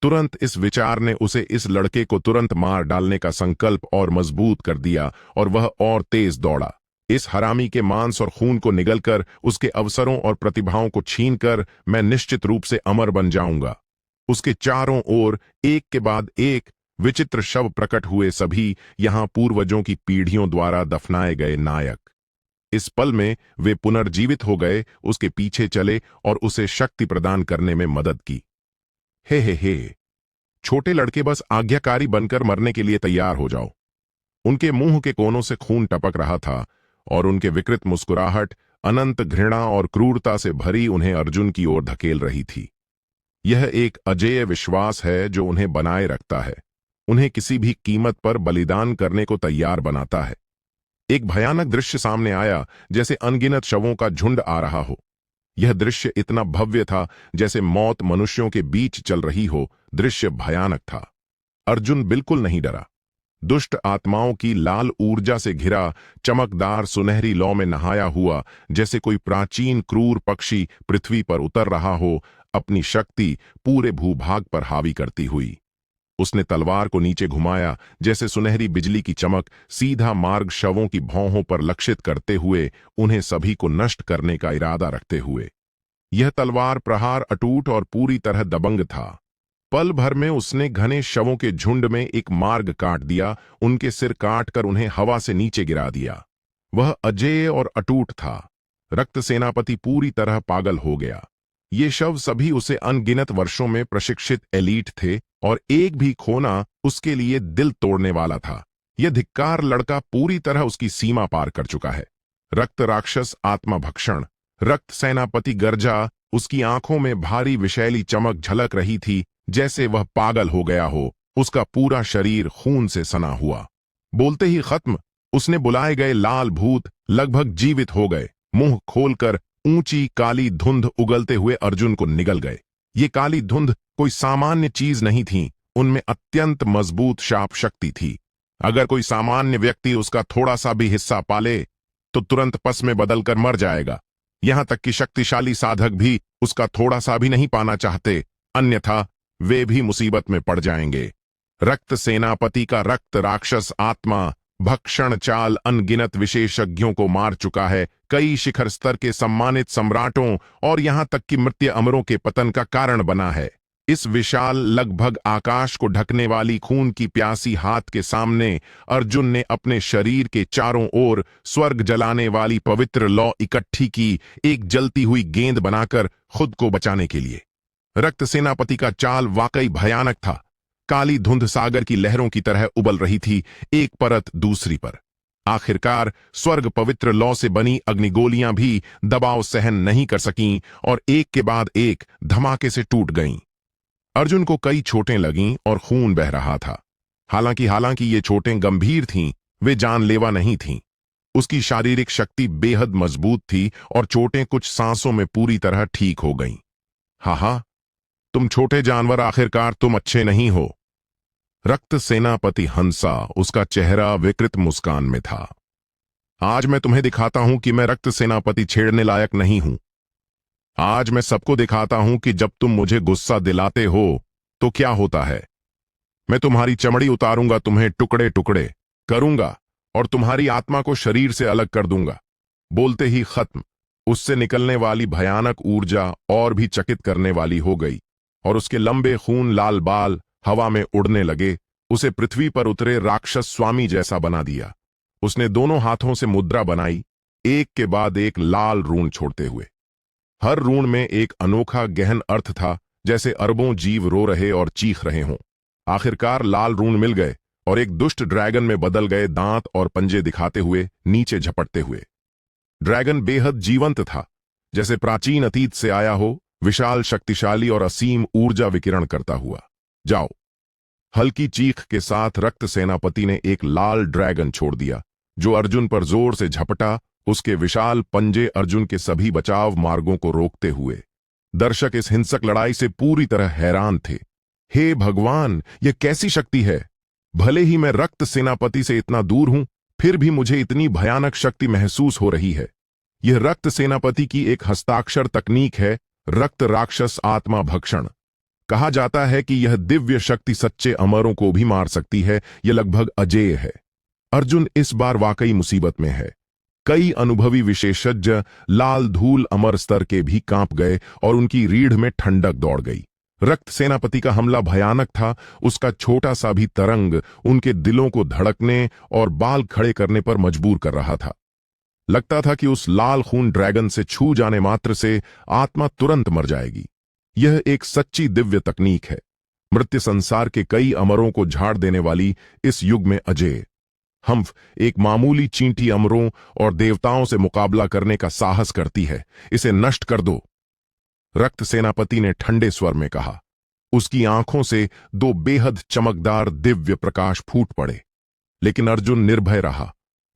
S1: तुरंत इस विचार ने उसे इस लड़के को तुरंत मार डालने का संकल्प और मजबूत कर दिया और वह और तेज दौड़ा। इस हरामी के मांस और खून को निगलकर, उसके अवसरों और प्रतिभाओं को छीनकर मैं निश्चित रूप से अमर बन जाऊंगा। उसके चारों ओर एक के बाद एक विचित्र शव प्रकट हुए, सभी यहां पूर्वजों की पीढ़ियों द्वारा दफनाए गए नायक। इस पल में वे पुनर्जीवित हो गए, उसके पीछे चले और उसे शक्ति प्रदान करने में मदद की। हे, छोटे लड़के, बस आज्ञाकारी बनकर मरने के लिए तैयार हो जाओ। उनके मुंह के कोनों से खून टपक रहा था और उनके विकृत मुस्कुराहट अनंत घृणा और क्रूरता से भरी उन्हें अर्जुन की ओर धकेल रही थी। यह एक अजेय विश्वास है जो उन्हें बनाए रखता है, उन्हें किसी भी कीमत पर बलिदान करने को तैयार बनाता है। एक भयानक दृश्य सामने आया, जैसे अनगिनत शवों का झुंड आ रहा हो। यह दृश्य इतना भव्य था जैसे मौत मनुष्यों के बीच चल रही हो। दृश्य भयानक था। अर्जुन बिल्कुल नहीं डरा। दुष्ट आत्माओं की लाल ऊर्जा से घिरा, चमकदार सुनहरी लौ में नहाया हुआ, जैसे कोई प्राचीन क्रूर पक्षी पृथ्वी पर उतर रहा हो, अपनी शक्ति पूरे भूभाग पर हावी करती हुई। उसने तलवार को नीचे घुमाया, जैसे सुनहरी बिजली की चमक, सीधा मार्ग शवों की भौहों पर लक्षित करते हुए, उन्हें सभी को नष्ट करने का इरादा रखते हुए। यह तलवार प्रहार अटूट और पूरी तरह दबंग था। पल भर में उसने घने शवों के झुंड में एक मार्ग काट दिया, उनके सिर काटकर उन्हें हवा से नीचे गिरा दिया। वह अजेय और अटूट था। रक्त सेनापति पूरी तरह पागल हो गया। ये शव सभी उसे अनगिनत वर्षों में प्रशिक्षित एलीट थे और एक भी खोना उसके लिए दिल तोड़ने वाला था। यह धिक्कार लड़का पूरी तरह उसकी सीमा पार कर चुका है। रक्त राक्षस आत्मा भक्षण। रक्त सेनापति गर्जा, उसकी आंखों में भारी विषैली चमक झलक रही थी, जैसे वह पागल हो गया हो। उसका पूरा शरीर खून से सना हुआ। बोलते ही खत्म। उसने बुलाए गए लाल भूत लगभग जीवित हो गए। मुंह खोलकर ऊंची काली धुंध उगलते हुए अर्जुन को निगल गए। ये काली धुंध कोई सामान्य चीज नहीं थी, उनमें अत्यंत मजबूत शाप शक्ति थी। अगर कोई सामान्य व्यक्ति उसका थोड़ा सा भी हिस्सा पाले तो तुरंत पस में बदलकर मर जाएगा। यहां तक कि शक्तिशाली साधक भी उसका थोड़ा सा भी नहीं पाना चाहते, अन्यथा वे भी मुसीबत में पड़ जाएंगे। रक्त सेनापति का रक्त राक्षस आत्मा भक्षण चाल अनगिनत विशेषज्ञों को मार चुका है, कई शिखर स्तर के सम्मानित सम्राटों और यहां तक कि मृत्यु अमरों के पतन का कारण बना है। इस विशाल लगभग आकाश को ढकने वाली खून की प्यासी हाथ के सामने अर्जुन ने अपने शरीर के चारों ओर स्वर्ग जलाने वाली पवित्र लौ इकट्ठी की, एक जलती हुई गेंद बनाकर खुद को बचाने के लिए। रक्त सेनापति का चाल वाकई भयानक था। काली धुंध सागर की लहरों की तरह उबल रही थी, एक परत दूसरी पर। आखिरकार स्वर्ग पवित्र लौ से बनी अग्निगोलियां भी दबाव सहन नहीं कर सकीं और एक के बाद एक धमाके से टूट गईं। अर्जुन को कई चोटें लगीं और खून बह रहा था। हालांकि ये चोटें गंभीर थीं, वे जानलेवा नहीं थीं। उसकी शारीरिक शक्ति बेहद मजबूत थी और चोटें कुछ सांसों में पूरी तरह ठीक हो गईं। हा, तुम छोटे जानवर, आखिरकार तुम अच्छे नहीं हो। रक्त सेनापति हंसा, उसका चेहरा विकृत मुस्कान में था। आज मैं तुम्हें दिखाता हूं कि मैं रक्त सेनापति छेड़ने लायक नहीं हूं। आज मैं सबको दिखाता हूं कि जब तुम मुझे गुस्सा दिलाते हो तो क्या होता है। मैं तुम्हारी चमड़ी उतारूंगा, तुम्हें टुकड़े टुकड़े करूंगा और तुम्हारी आत्मा को शरीर से अलग कर दूंगा। बोलते ही खत्म। उससे निकलने वाली भयानक ऊर्जा और भी चकित करने वाली हो गई और उसके लंबे खून लाल बाल हवा में उड़ने लगे, उसे पृथ्वी पर उतरे राक्षस स्वामी जैसा बना दिया। उसने दोनों हाथों से मुद्रा बनाई, एक के बाद एक लाल रून छोड़ते हुए। हर रून में एक अनोखा गहन अर्थ था, जैसे अरबों जीव रो रहे और चीख रहे हों। आखिरकार लाल रून मिल गए और एक दुष्ट ड्रैगन में बदल गए, दांत और पंजे दिखाते हुए, नीचे झपटते हुए। ड्रैगन बेहद जीवंत था, जैसे प्राचीन अतीत से आया हो, विशाल, शक्तिशाली और असीम ऊर्जा विकिरण करता हुआ। जाओ। हल्की चीख के साथ रक्त सेनापति ने एक लाल ड्रैगन छोड़ दिया, जो अर्जुन पर जोर से झपटा, उसके विशाल पंजे अर्जुन के सभी बचाव मार्गों को रोकते हुए। दर्शक इस हिंसक लड़ाई से पूरी तरह हैरान थे। हे भगवान, यह कैसी शक्ति है? भले ही मैं रक्त सेनापति से इतना दूर हूं, फिर भी मुझे इतनी भयानक शक्ति महसूस हो रही है। यह रक्त सेनापति की एक हस्ताक्षर तकनीक है, रक्त राक्षस आत्मा भक्षण। कहा जाता है कि यह दिव्य शक्ति सच्चे अमरों को भी मार सकती है। यह लगभग अजेय है। अर्जुन इस बार वाकई मुसीबत में है। कई अनुभवी विशेषज्ञ लाल धूल अमर स्तर के भी कांप गए और उनकी रीढ़ में ठंडक दौड़ गई। रक्त सेनापति का हमला भयानक था, उसका छोटा सा भी तरंग उनके दिलों को धड़कने और बाल खड़े करने पर मजबूर कर रहा था। लगता था कि उस लाल खून ड्रैगन से छू जाने मात्र से आत्मा तुरंत मर जाएगी। यह एक सच्ची दिव्य तकनीक है, मृत्यु संसार के कई अमरों को झाड़ देने वाली इस युग में अजेय। हम्फ एक मामूली चींटी अमरों और देवताओं से मुकाबला करने का साहस करती है, इसे नष्ट कर दो। रक्त सेनापति ने ठंडे स्वर में कहा। उसकी आंखों से दो बेहद चमकदार दिव्य प्रकाश फूट पड़े, लेकिन अर्जुन निर्भय रहा।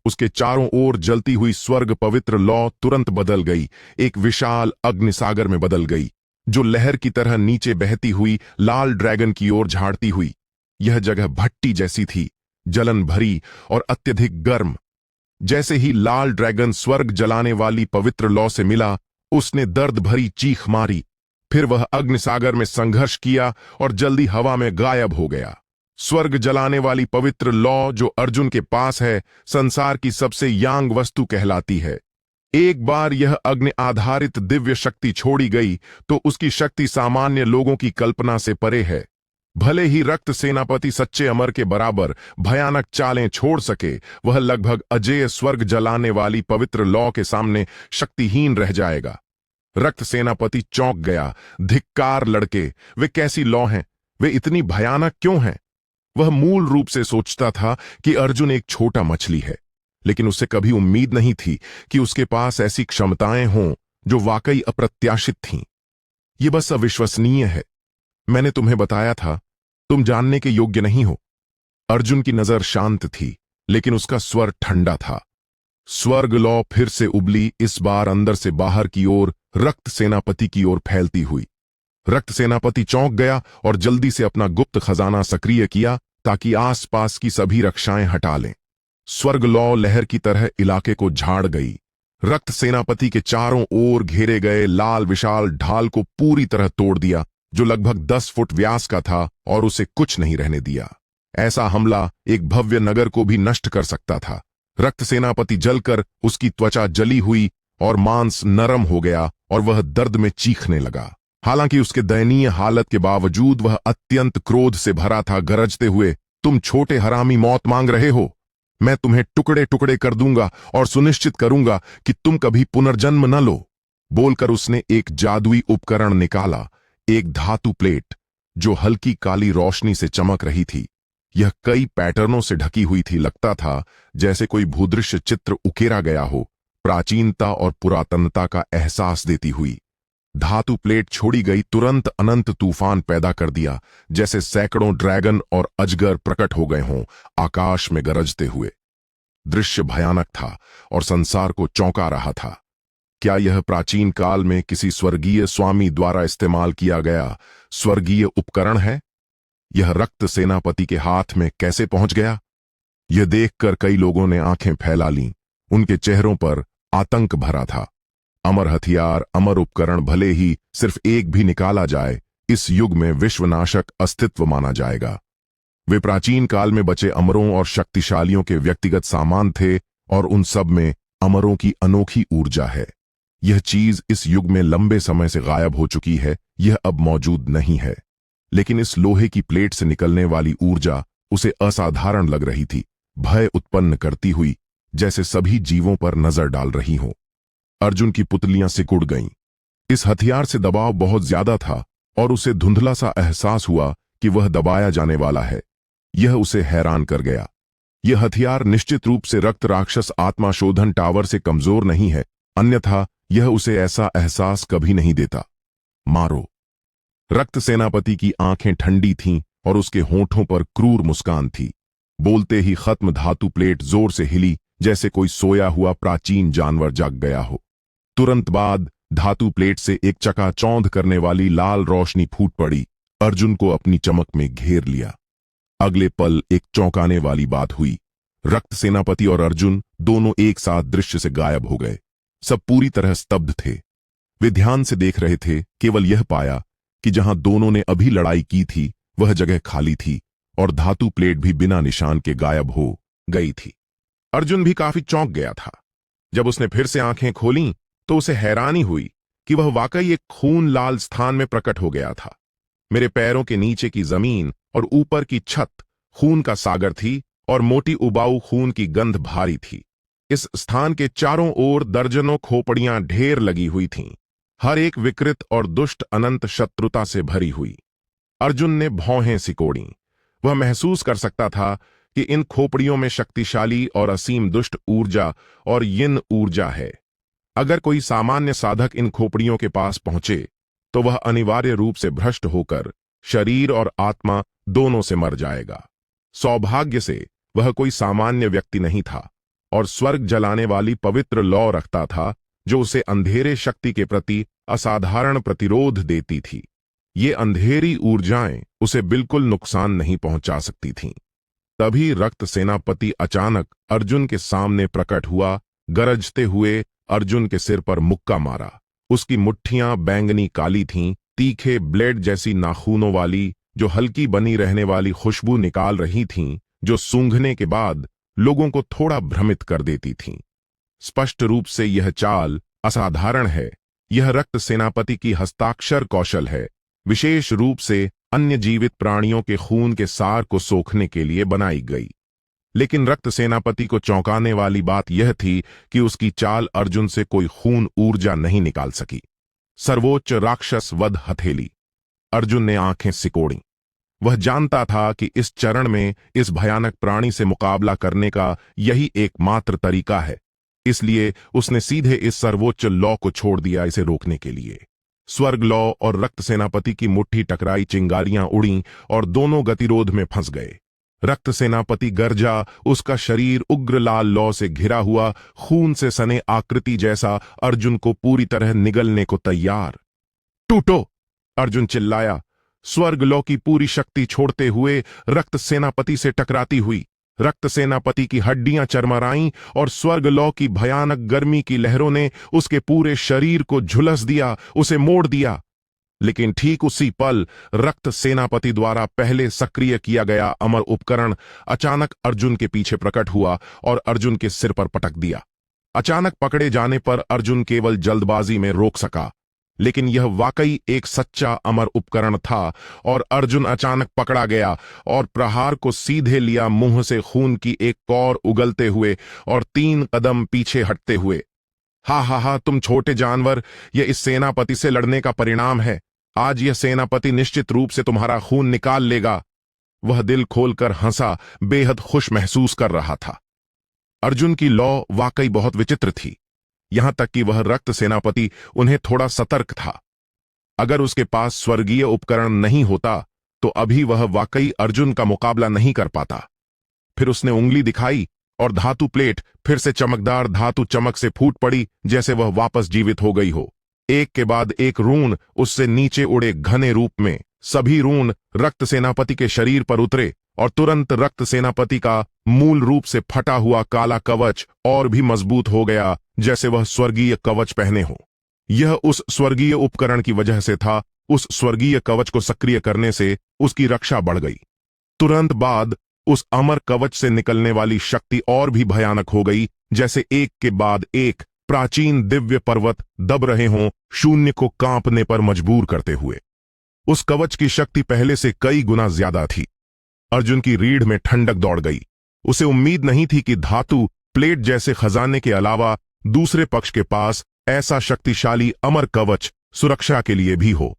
S1: उसके चारों ओर जलती हुई स्वर्ग पवित्र लौ तुरंत बदल गई, एक विशाल अग्निसागर में बदल गई, जो लहर की तरह नीचे बहती हुई लाल ड्रैगन की ओर झाड़ती हुई। यह जगह भट्टी जैसी थी, जलन भरी और अत्यधिक गर्म। जैसे ही लाल ड्रैगन स्वर्ग जलाने वाली पवित्र लौ से मिला, उसने दर्द भरी चीख मारी। फिर वह अग्निसागर में संघर्ष किया और जल्दी हवा में गायब हो गया। स्वर्ग जलाने वाली पवित्र लौ जो अर्जुन के पास है, संसार की सबसे यांग वस्तु कहलाती है। एक बार यह अग्नि आधारित दिव्य शक्ति छोड़ी गई तो उसकी शक्ति सामान्य लोगों की कल्पना से परे है। भले ही रक्त सेनापति सच्चे अमर के बराबर भयानक चालें छोड़ सके, वह लगभग अजेय स्वर्ग जलाने वाली पवित्र लौ के सामने शक्तिहीन रह जाएगा। रक्त सेनापति चौंक गया। धिक्कार लड़के, वे कैसी लौ हैं? वे इतनी भयानक क्यों हैं? वह मूल रूप से सोचता था कि अर्जुन एक छोटा मछली है, लेकिन उसे कभी उम्मीद नहीं थी कि उसके पास ऐसी क्षमताएं हों जो वाकई अप्रत्याशित थीं। यह बस अविश्वसनीय है। मैंने तुम्हें बताया था, तुम जानने के योग्य नहीं हो। अर्जुन की नजर शांत थी, लेकिन उसका स्वर ठंडा था। स्वर्ग लौ फिर से उबली, इस बार अंदर से बाहर की ओर, रक्त सेनापति की ओर फैलती हुई। रक्त सेनापति चौंक गया और जल्दी से अपना गुप्त खजाना सक्रिय किया ताकि आसपास की सभी रक्षाएं हटा लें। स्वर्ग लौ लहर की तरह इलाके को झाड़ गई। रक्त सेनापति के चारों ओर घेरे गए लाल विशाल ढाल को पूरी तरह तोड़ दिया, जो लगभग 10 फुट व्यास का था, और उसे कुछ नहीं रहने दिया। ऐसा हमला एक भव्य नगर को भी नष्ट कर सकता था। रक्त सेनापति जलकर उसकी त्वचा जली हुई और मांस नरम हो गया और वह दर्द में चीखने लगा। हालांकि उसके दयनीय हालत के बावजूद वह अत्यंत क्रोध से भरा था, गरजते हुए, तुम छोटे हरामी मौत मांग रहे हो? मैं तुम्हें टुकड़े टुकड़े कर दूंगा और सुनिश्चित करूंगा कि तुम कभी पुनर्जन्म न लो। बोलकर उसने एक जादुई उपकरण निकाला, एक धातु प्लेट जो हल्की काली रोशनी से चमक रही थी। यह कई पैटर्नों से ढकी हुई थी, लगता था जैसे कोई भूदृश्य चित्र उकेरा गया हो, प्राचीनता और पुरातनता का एहसास देती हुई। धातु प्लेट छोड़ी गई तुरंत अनंत तूफान पैदा कर दिया, जैसे सैकड़ों ड्रैगन और अजगर प्रकट हो गए हों, आकाश में गरजते हुए। दृश्य भयानक था और संसार को चौंका रहा था। क्या यह प्राचीन काल में किसी स्वर्गीय स्वामी द्वारा इस्तेमाल किया गया स्वर्गीय उपकरण है? यह रक्त सेनापति के हाथ में कैसे पहुंच गया? यह देखकर कई लोगों ने आंखें फैला लीं। उनके चेहरों पर आतंक भरा था। अमर हथियार, अमर उपकरण, भले ही सिर्फ एक भी निकाला जाए, इस युग में विश्वनाशक अस्तित्व माना जाएगा। वे प्राचीन काल में बचे अमरों और शक्तिशालियों के व्यक्तिगत सामान थे, और उन सब में अमरों की अनोखी ऊर्जा है। यह चीज इस युग में लंबे समय से गायब हो चुकी है, यह अब मौजूद नहीं है। लेकिन इस लोहे की प्लेट से निकलने वाली ऊर्जा उसे असाधारण लग रही थी, भय उत्पन्न करती हुई, जैसे सभी जीवों पर नजर डाल रही हो। अर्जुन की पुतलियां सिकुड़ गईं। इस हथियार से दबाव बहुत ज्यादा था और उसे धुंधला सा एहसास हुआ कि वह दबाया जाने वाला है। यह उसे हैरान कर गया। यह हथियार निश्चित रूप से रक्त राक्षस आत्मा शोधन टावर से कमजोर नहीं है, अन्यथा यह उसे ऐसा एहसास कभी नहीं देता। मारो। रक्त सेनापति की आंखें ठंडी थीं और उसके होंठों पर क्रूर मुस्कान थी। बोलते ही खत्म धातु प्लेट जोर से हिली, जैसे कोई सोया हुआ प्राचीन जानवर जाग गया हो। तुरंत बाद धातु प्लेट से एक चकाचौंध करने वाली लाल रोशनी फूट पड़ी, अर्जुन को अपनी चमक में घेर लिया। अगले पल एक चौंकाने वाली बात हुई। रक्त सेनापति और अर्जुन दोनों एक साथ दृश्य से गायब हो गए। सब पूरी तरह स्तब्ध थे। वे ध्यान से देख रहे थे, केवल यह पाया कि जहां दोनों ने अभी लड़ाई की थी वह जगह खाली थी और धातु प्लेट भी बिना निशान के गायब हो गई थी। अर्जुन भी काफी चौंक गया था। जब उसने फिर से आंखें खोलीं तो उसे हैरानी हुई कि वह वाकई एक खून लाल स्थान में प्रकट हो गया था। मेरे पैरों के नीचे की जमीन और ऊपर की छत खून का सागर थी और मोटी उबाऊ खून की गंध भारी थी। इस स्थान के चारों ओर दर्जनों खोपड़ियां ढेर लगी हुई थीं, हर एक विकृत और दुष्ट अनंत शत्रुता से भरी हुई। अर्जुन ने भौहें सिकोड़ीं। वह महसूस कर सकता था कि इन खोपड़ियों में शक्तिशाली और असीम दुष्ट ऊर्जा और यिन ऊर्जा है। अगर कोई सामान्य साधक इन खोपड़ियों के पास पहुंचे तो वह अनिवार्य रूप से भ्रष्ट होकर शरीर और आत्मा दोनों से मर जाएगा। सौभाग्य से वह कोई सामान्य व्यक्ति नहीं था और स्वर्ग जलाने वाली पवित्र लौ रखता था, जो उसे अंधेरे शक्ति के प्रति असाधारण प्रतिरोध देती थी। ये अंधेरी ऊर्जाएं उसे बिल्कुल नुकसान नहीं पहुंचा सकती थीं। तभी रक्त सेनापति अचानक अर्जुन के सामने प्रकट हुआ। गरजते हुए अर्जुन के सिर पर मुक्का मारा। उसकी मुट्ठियां बैंगनी काली थीं, तीखे ब्लेड जैसी नाखूनों वाली, जो हल्की बनी रहने वाली खुशबू निकाल रही थीं, जो सूंघने के बाद लोगों को थोड़ा भ्रमित कर देती थीं। स्पष्ट रूप से यह चाल असाधारण है। यह रक्त सेनापति की हस्ताक्षर कौशल है, विशेष रूप से अन्य जीवित प्राणियों के खून के सार को सोखने के लिए बनाई गई। लेकिन रक्त सेनापति को चौंकाने वाली बात यह थी कि उसकी चाल अर्जुन से कोई खून ऊर्जा नहीं निकाल सकी। सर्वोच्च राक्षस वध हथेली। अर्जुन ने आंखें सिकोड़ी। वह जानता था कि इस चरण में इस भयानक प्राणी से मुकाबला करने का यही एकमात्र तरीका है, इसलिए उसने सीधे इस सर्वोच्च लौ को छोड़ दिया इसे रोकने के लिए। स्वर्ग लौ और रक्त सेनापति की मुट्ठी टकराई, चिंगारियां उड़ीं और दोनों गतिरोध में फंस गए। रक्त सेनापति गरजा, उसका शरीर उग्र लाल लौ से घिरा हुआ, खून से सने आकृति जैसा, अर्जुन को पूरी तरह निगलने को तैयार। टूटो! अर्जुन चिल्लाया, स्वर्गलोक की पूरी शक्ति छोड़ते हुए रक्त सेनापति से टकराती हुई। रक्त सेनापति की हड्डियां चरमराईं और स्वर्गलोक की भयानक गर्मी की लहरों ने उसके पूरे शरीर को झुलस दिया, उसे मोड़ दिया। लेकिन ठीक उसी पल रक्त सेनापति द्वारा पहले सक्रिय किया गया अमर उपकरण अचानक अर्जुन के पीछे प्रकट हुआ और अर्जुन के सिर पर पटक दिया। अचानक पकड़े जाने पर अर्जुन केवल जल्दबाजी में रोक सका, लेकिन यह वाकई एक सच्चा अमर उपकरण था और अर्जुन अचानक पकड़ा गया और प्रहार को सीधे लिया, मुंह से खून की एक कौर उगलते हुए और 3 कदम पीछे हटते हुए। हा हा हा, तुम छोटे जानवर, यह इस सेनापति से लड़ने का परिणाम है। आज यह सेनापति निश्चित रूप से तुम्हारा खून निकाल लेगा। वह दिल खोलकर हंसा, बेहद खुश महसूस कर रहा था। अर्जुन की लौ वाकई बहुत विचित्र थी, यहां तक कि वह रक्त सेनापति उन्हें थोड़ा सतर्क था। अगर उसके पास स्वर्गीय उपकरण नहीं होता तो अभी वह वाकई अर्जुन का मुकाबला नहीं कर पाता। फिर उसने उंगली दिखाई और धातु प्लेट फिर से चमकदार धातु चमक से फूट पड़ी, जैसे वह वापस जीवित हो गई हो। एक के बाद एक रून उससे नीचे उड़े घने रूप में। सभी रून रक्त सेनापति के शरीर पर उतरे और तुरंत रक्त सेनापति का मूल रूप से फटा हुआ काला कवच और भी मजबूत हो गया, जैसे वह स्वर्गीय कवच पहने हो। यह उस स्वर्गीय उपकरण की वजह से था। उस स्वर्गीय कवच को सक्रिय करने से उसकी रक्षा बढ़ गई। तुरंत बाद उस अमर कवच से निकलने वाली शक्ति और भी भयानक हो गई, जैसे एक के बाद एक प्राचीन दिव्य पर्वत दब रहे हों, शून्य को कांपने पर मजबूर करते हुए। उस कवच की शक्ति पहले से कई गुना ज्यादा थी। अर्जुन की रीढ़ में ठंडक दौड़ गई। उसे उम्मीद नहीं थी कि धातु प्लेट जैसे खजाने के अलावा दूसरे पक्ष के पास ऐसा शक्तिशाली अमर कवच सुरक्षा के लिए भी हो।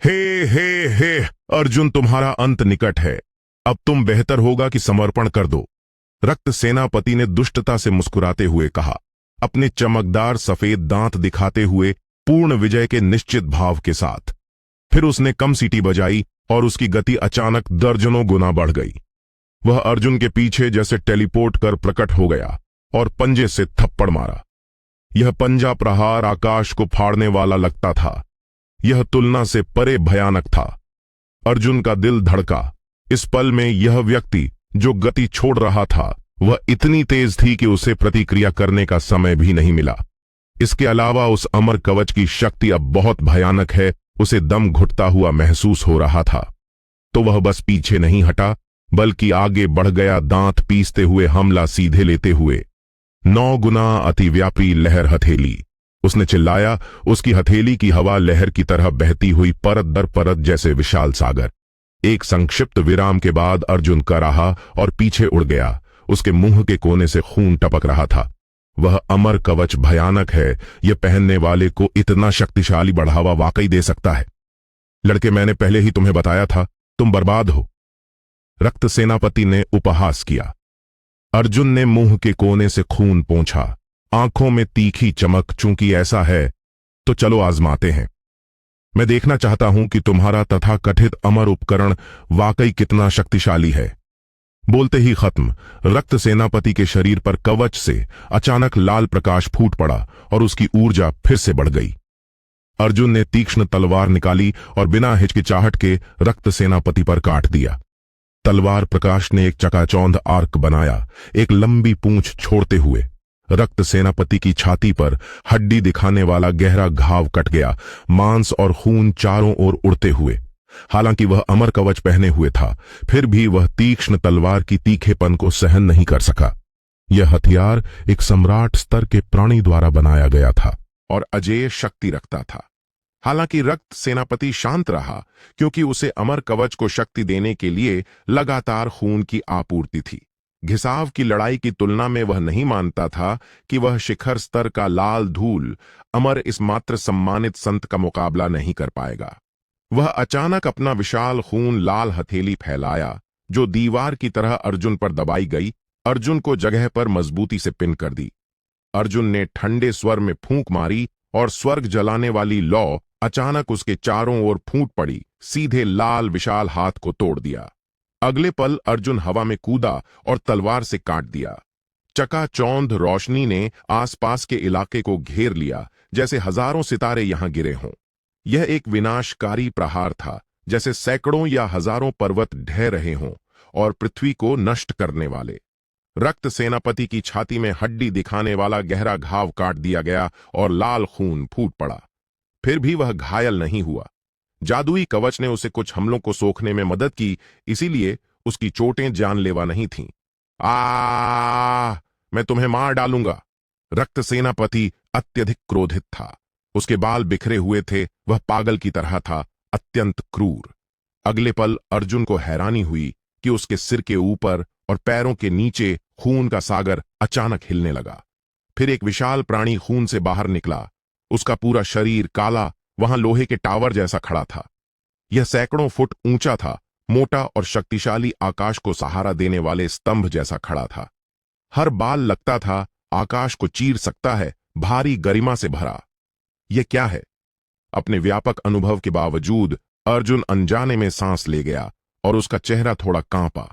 S1: हे अर्जुन, तुम्हारा अंत निकट है। अब तुम बेहतर होगा कि समर्पण कर दो। रक्त सेनापति ने दुष्टता से मुस्कुराते हुए कहा, अपने चमकदार सफेद दांत दिखाते हुए पूर्ण विजय के निश्चित भाव के साथ। फिर उसने कम सीटी बजाई और उसकी गति अचानक दर्जनों गुना बढ़ गई। वह अर्जुन के पीछे जैसे टेलीपोर्ट कर प्रकट हो गया और पंजे से थप्पड़ मारा। यह पंजा प्रहार आकाश को फाड़ने वाला लगता था। यह तुलना से परे भयानक था। अर्जुन का दिल धड़का। इस पल में यह व्यक्ति जो गति छोड़ रहा था वह इतनी तेज थी कि उसे प्रतिक्रिया करने का समय भी नहीं मिला। इसके अलावा उस अमर कवच की शक्ति अब बहुत भयानक है। उसे दम घुटता हुआ महसूस हो रहा था, तो वह बस पीछे नहीं हटा बल्कि आगे बढ़ गया, दांत पीसते हुए हमला सीधे लेते हुए। 9 गुना अतिव्यापी लहर हथेली, उसने चिल्लाया। उसकी हथेली की हवा लहर की तरह बहती हुई, परत दर परत जैसे विशाल सागर। एक संक्षिप्त विराम के बाद अर्जुन कराहा और पीछे उड़ गया। उसके मुंह के कोने से खून टपक रहा था। वह अमर कवच भयानक है। यह पहनने वाले को इतना शक्तिशाली बढ़ावा वाकई दे सकता है। लड़के, मैंने पहले ही तुम्हें बताया था, तुम बर्बाद हो। रक्त सेनापति ने उपहास किया। अर्जुन ने मुंह के कोने से खून पोंछा, आंखों में तीखी चमक। चूंकि ऐसा है तो चलो आजमाते हैं। मैं देखना चाहता हूं कि तुम्हारा तथाकथित अमर उपकरण वाकई कितना शक्तिशाली है। बोलते ही खत्म, रक्त सेनापति के शरीर पर कवच से अचानक लाल प्रकाश फूट पड़ा और उसकी ऊर्जा फिर से बढ़ गई। अर्जुन ने तीक्ष्ण तलवार निकाली और बिना हिचकिचाहट के रक्त सेनापति पर काट दिया। तलवार प्रकाश ने एक चकाचौंध आर्क बनाया, एक लंबी पूंछ छोड़ते हुए। रक्त सेनापति की छाती पर हड्डी दिखाने वाला गहरा घाव कट गया, मांस और खून चारों ओर उड़ते हुए। हालांकि वह अमर कवच पहने हुए था, फिर भी वह तीक्ष्ण तलवार की तीखेपन को सहन नहीं कर सका। यह हथियार एक सम्राट स्तर के प्राणी द्वारा बनाया गया था और अजेय शक्ति रखता था। हालांकि रक्त सेनापति शांत रहा, क्योंकि उसे अमर कवच को शक्ति देने के लिए लगातार खून की आपूर्ति थी। घिसाव की लड़ाई की तुलना में वह नहीं मानता था कि वह शिखर स्तर का लाल धूल अमर इस मात्र सम्मानित संत का मुकाबला नहीं कर पाएगा। वह अचानक अपना विशाल खून लाल हथेली फैलाया, जो दीवार की तरह अर्जुन पर दबाई गई। अर्जुन को जगह पर मजबूती से पिन कर दी। अर्जुन ने ठंडे स्वर में फूंक मारी और स्वर्ग जलाने वाली लौ अचानक उसके चारों ओर फूट पड़ी, सीधे लाल विशाल हाथ को तोड़ दिया। अगले पल अर्जुन हवा में कूदा और तलवार से काट दिया। चकाचौंध रोशनी ने आसपास के इलाके को घेर लिया, जैसे हजारों सितारे यहां गिरे हों। यह एक विनाशकारी प्रहार था, जैसे सैकड़ों या हजारों पर्वत ढह रहे हों और पृथ्वी को नष्ट करने वाले। रक्त सेनापति की छाती में हड्डी दिखाने वाला गहरा घाव काट दिया गया और लाल खून फूट पड़ा। फिर भी वह घायल नहीं हुआ। जादुई कवच ने उसे कुछ हमलों को सोखने में मदद की, इसीलिए उसकी चोटें जानलेवा नहीं थीं। मैं तुम्हें मार डालूंगा। रक्त सेनापति अत्यधिक क्रोधित था। उसके बाल बिखरे हुए थे, वह पागल की तरह था, अत्यंत क्रूर। अगले पल अर्जुन को हैरानी हुई कि उसके सिर के ऊपर और पैरों के नीचे खून का सागर अचानक हिलने लगा। फिर एक विशाल प्राणी खून से बाहर निकला। उसका पूरा शरीर काला, वहां लोहे के टावर जैसा खड़ा था। यह सैकड़ों फुट ऊंचा था, मोटा और शक्तिशाली, आकाश को सहारा देने वाले स्तंभ जैसा खड़ा था। हर बाल लगता था आकाश को चीर सकता है, भारी गरिमा से भरा। यह क्या है? अपने व्यापक अनुभव के बावजूद अर्जुन अनजाने में सांस ले गया और उसका चेहरा थोड़ा कांपा।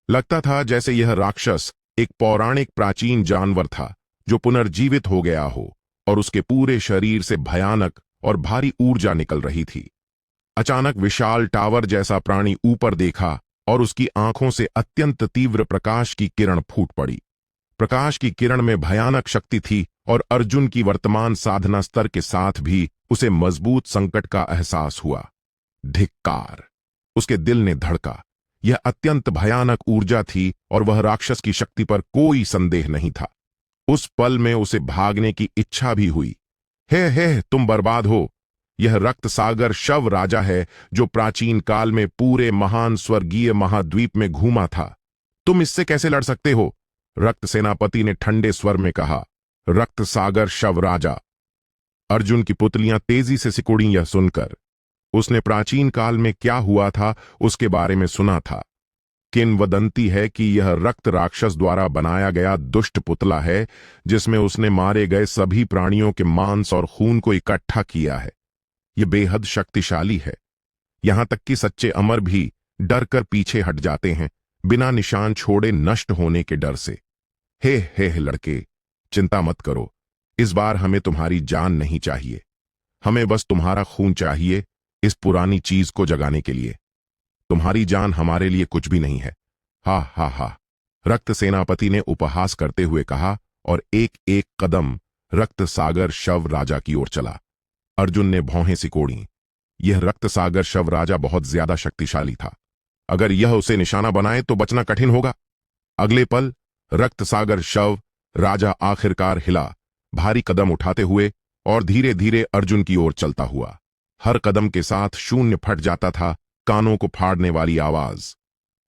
S1: लगता था जैसे यह राक्षस एक पौराणिक प्राचीन जानवर था जो पुनर्जीवित हो गया हो, और उसके पूरे शरीर से भयानक और भारी ऊर्जा निकल रही थी। अचानक विशाल टावर जैसा प्राणी ऊपर देखा और उसकी आंखों से अत्यंत तीव्र प्रकाश की किरण फूट पड़ी। प्रकाश की किरण में भयानक शक्ति थी और अर्जुन की वर्तमान साधना स्तर के साथ भी उसे मजबूत संकट का एहसास हुआ। धिक्कार! उसके दिल ने धड़का। यह अत्यंत भयानक ऊर्जा थी और वह राक्षस की शक्ति पर कोई संदेह नहीं था। उस पल में उसे भागने की इच्छा भी हुई। हे, तुम बर्बाद हो। यह रक्त सागर शव राजा है जो प्राचीन काल में पूरे महान स्वर्गीय महाद्वीप में घूमा था। तुम इससे कैसे लड़ सकते हो? रक्त सेनापति ने ठंडे स्वर में कहा। रक्त सागर शव राजा। अर्जुन की पुतलियां तेजी से सिकुड़ी। यह सुनकर उसने प्राचीन काल में क्या हुआ था उसके बारे में सुना था। किंवदंती है कि यह रक्त राक्षस द्वारा बनाया गया दुष्ट पुतला है जिसमें उसने मारे गए सभी प्राणियों के मांस और खून को इकट्ठा किया है। यह बेहद शक्तिशाली है, यहां तक कि सच्चे अमर भी डर कर पीछे हट जाते हैं, बिना निशान छोड़े नष्ट होने के डर से। हे लड़के, चिंता मत करो। इस बार हमें तुम्हारी जान नहीं चाहिए, हमें बस तुम्हारा खून चाहिए इस पुरानी चीज को जगाने के लिए। तुम्हारी जान हमारे लिए कुछ भी नहीं है। हा। रक्त सेनापति ने उपहास करते हुए कहा और एक एक कदम रक्त सागर शव राजा की ओर चला। अर्जुन ने भौहें सिकोड़ी। यह रक्त सागर शव राजा बहुत ज्यादा शक्तिशाली था। अगर यह उसे निशाना बनाए तो बचना कठिन होगा। अगले पल रक्त सागर शव राजा आखिरकार हिला, भारी कदम उठाते हुए और धीरे धीरे अर्जुन की ओर चलता हुआ। हर कदम के साथ शून्य फट जाता था, कानों को फाड़ने वाली आवाज।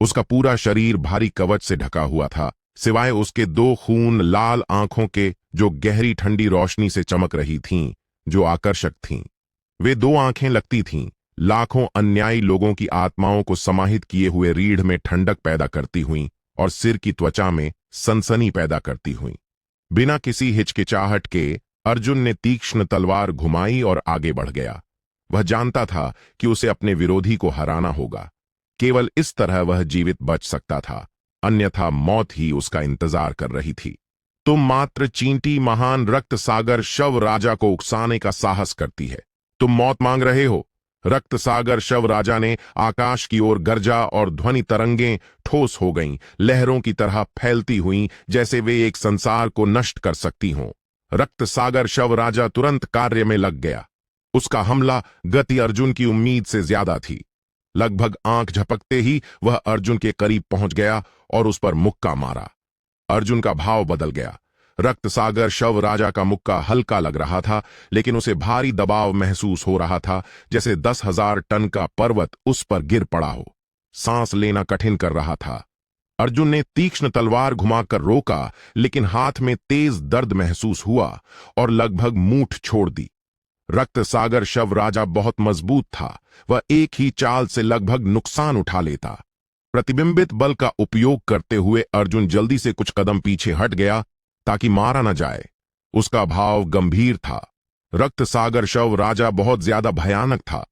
S1: उसका पूरा शरीर भारी कवच से ढका हुआ था, सिवाय उसके दो खून लाल आंखों के जो गहरी ठंडी रोशनी से चमक रही थीं, जो आकर्षक थीं। वे दो आंखें लगती थीं, लाखों अन्यायी लोगों की आत्माओं को समाहित किए हुए रीढ़ में ठंडक पैदा करती हुईं और सिर की त्वचा में सनसनी पैदा करती हुईं। बिना किसी हिचकिचाहट के अर्जुन ने तीक्ष्ण तलवार घुमाई और आगे बढ़ गया। वह जानता था कि उसे अपने विरोधी को हराना होगा। केवल इस तरह वह जीवित बच सकता था, अन्यथा मौत ही उसका इंतजार कर रही थी। तुम मात्र चींटी महान रक्त सागर शव राजा को उकसाने का साहस करती है। तुम मौत मांग रहे हो। रक्त सागर शव राजा ने आकाश की ओर गरजा और ध्वनि तरंगें ठोस हो गईं, लहरों की तरह फैलती हुईं, जैसे वे एक संसार को नष्ट कर सकती हों। रक्त सागर शव राजा तुरंत कार्य में लग गया। उसका हमला गति अर्जुन की उम्मीद से ज्यादा थी। लगभग आंख झपकते ही वह अर्जुन के करीब पहुंच गया और उस पर मुक्का मारा। अर्जुन का भाव बदल गया। रक्त सागर शव राजा का मुक्का हल्का लग रहा था, लेकिन उसे भारी दबाव महसूस हो रहा था, जैसे 10,000 टन का पर्वत उस पर गिर पड़ा हो। सांस लेना कठिन कर रहा था। अर्जुन ने तीक्ष्ण तलवार घुमाकर रोका, लेकिन हाथ में तेज दर्द महसूस हुआ और लगभग मूठ छोड़ दी। रक्त सागर शव राजा बहुत मजबूत था, वह एक ही चाल से लगभग नुकसान उठा लेता। प्रतिबिंबित बल का उपयोग करते हुए अर्जुन जल्दी से कुछ कदम पीछे हट गया ताकि मारा न जाए। उसका भाव गंभीर था। रक्त सागर शव राजा बहुत ज्यादा भयानक था।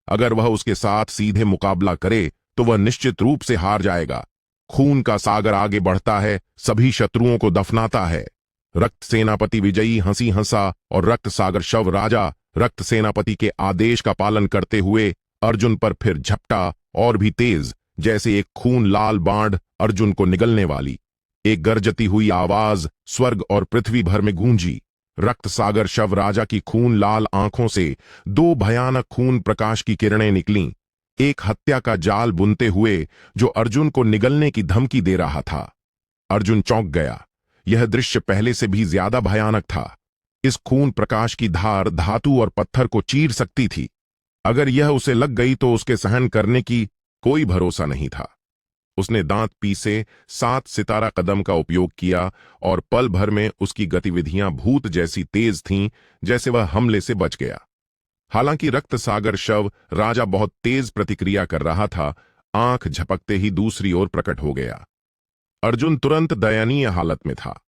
S1: अगर वह उसके साथ सीधे मुकाबला करे तो वह निश्चित रूप से हार जाएगा। खून का सागर आगे बढ़ता है, सभी शत्रुओं को दफनाता है। रक्त सेनापति विजयी हंसी हंसा और रक्त सागर शव राजा रक्त सेनापति के आदेश का पालन करते हुए अर्जुन पर फिर झपटा, और भी तेज, जैसे एक खून लाल बाण अर्जुन को निगलने वाली। एक गरजती हुई आवाज स्वर्ग और पृथ्वी भर में गूंजी। रक्त सागर शव राजा की खून लाल आंखों से दो भयानक खून प्रकाश की किरणें निकलीं, एक हत्या का जाल बुनते हुए जो अर्जुन को निगलने की धमकी दे रहा था। अर्जुन चौंक गया। यह दृश्य पहले से भी ज्यादा भयानक था। इस खून प्रकाश की धार धातु और पत्थर को चीर सकती थी। अगर यह उसे लग गई तो उसके सहन करने की कोई भरोसा नहीं था। उसने दांत पीसे 7 सितारा कदम का उपयोग किया और पल भर में उसकी गतिविधियां भूत जैसी तेज थीं, जैसे वह हमले से बच गया। हालांकि रक्त सागर शव राजा बहुत तेज प्रतिक्रिया कर रहा था, आंख झपकते ही दूसरी ओर प्रकट हो गया। अर्जुन तुरंत दयनीय हालत में था।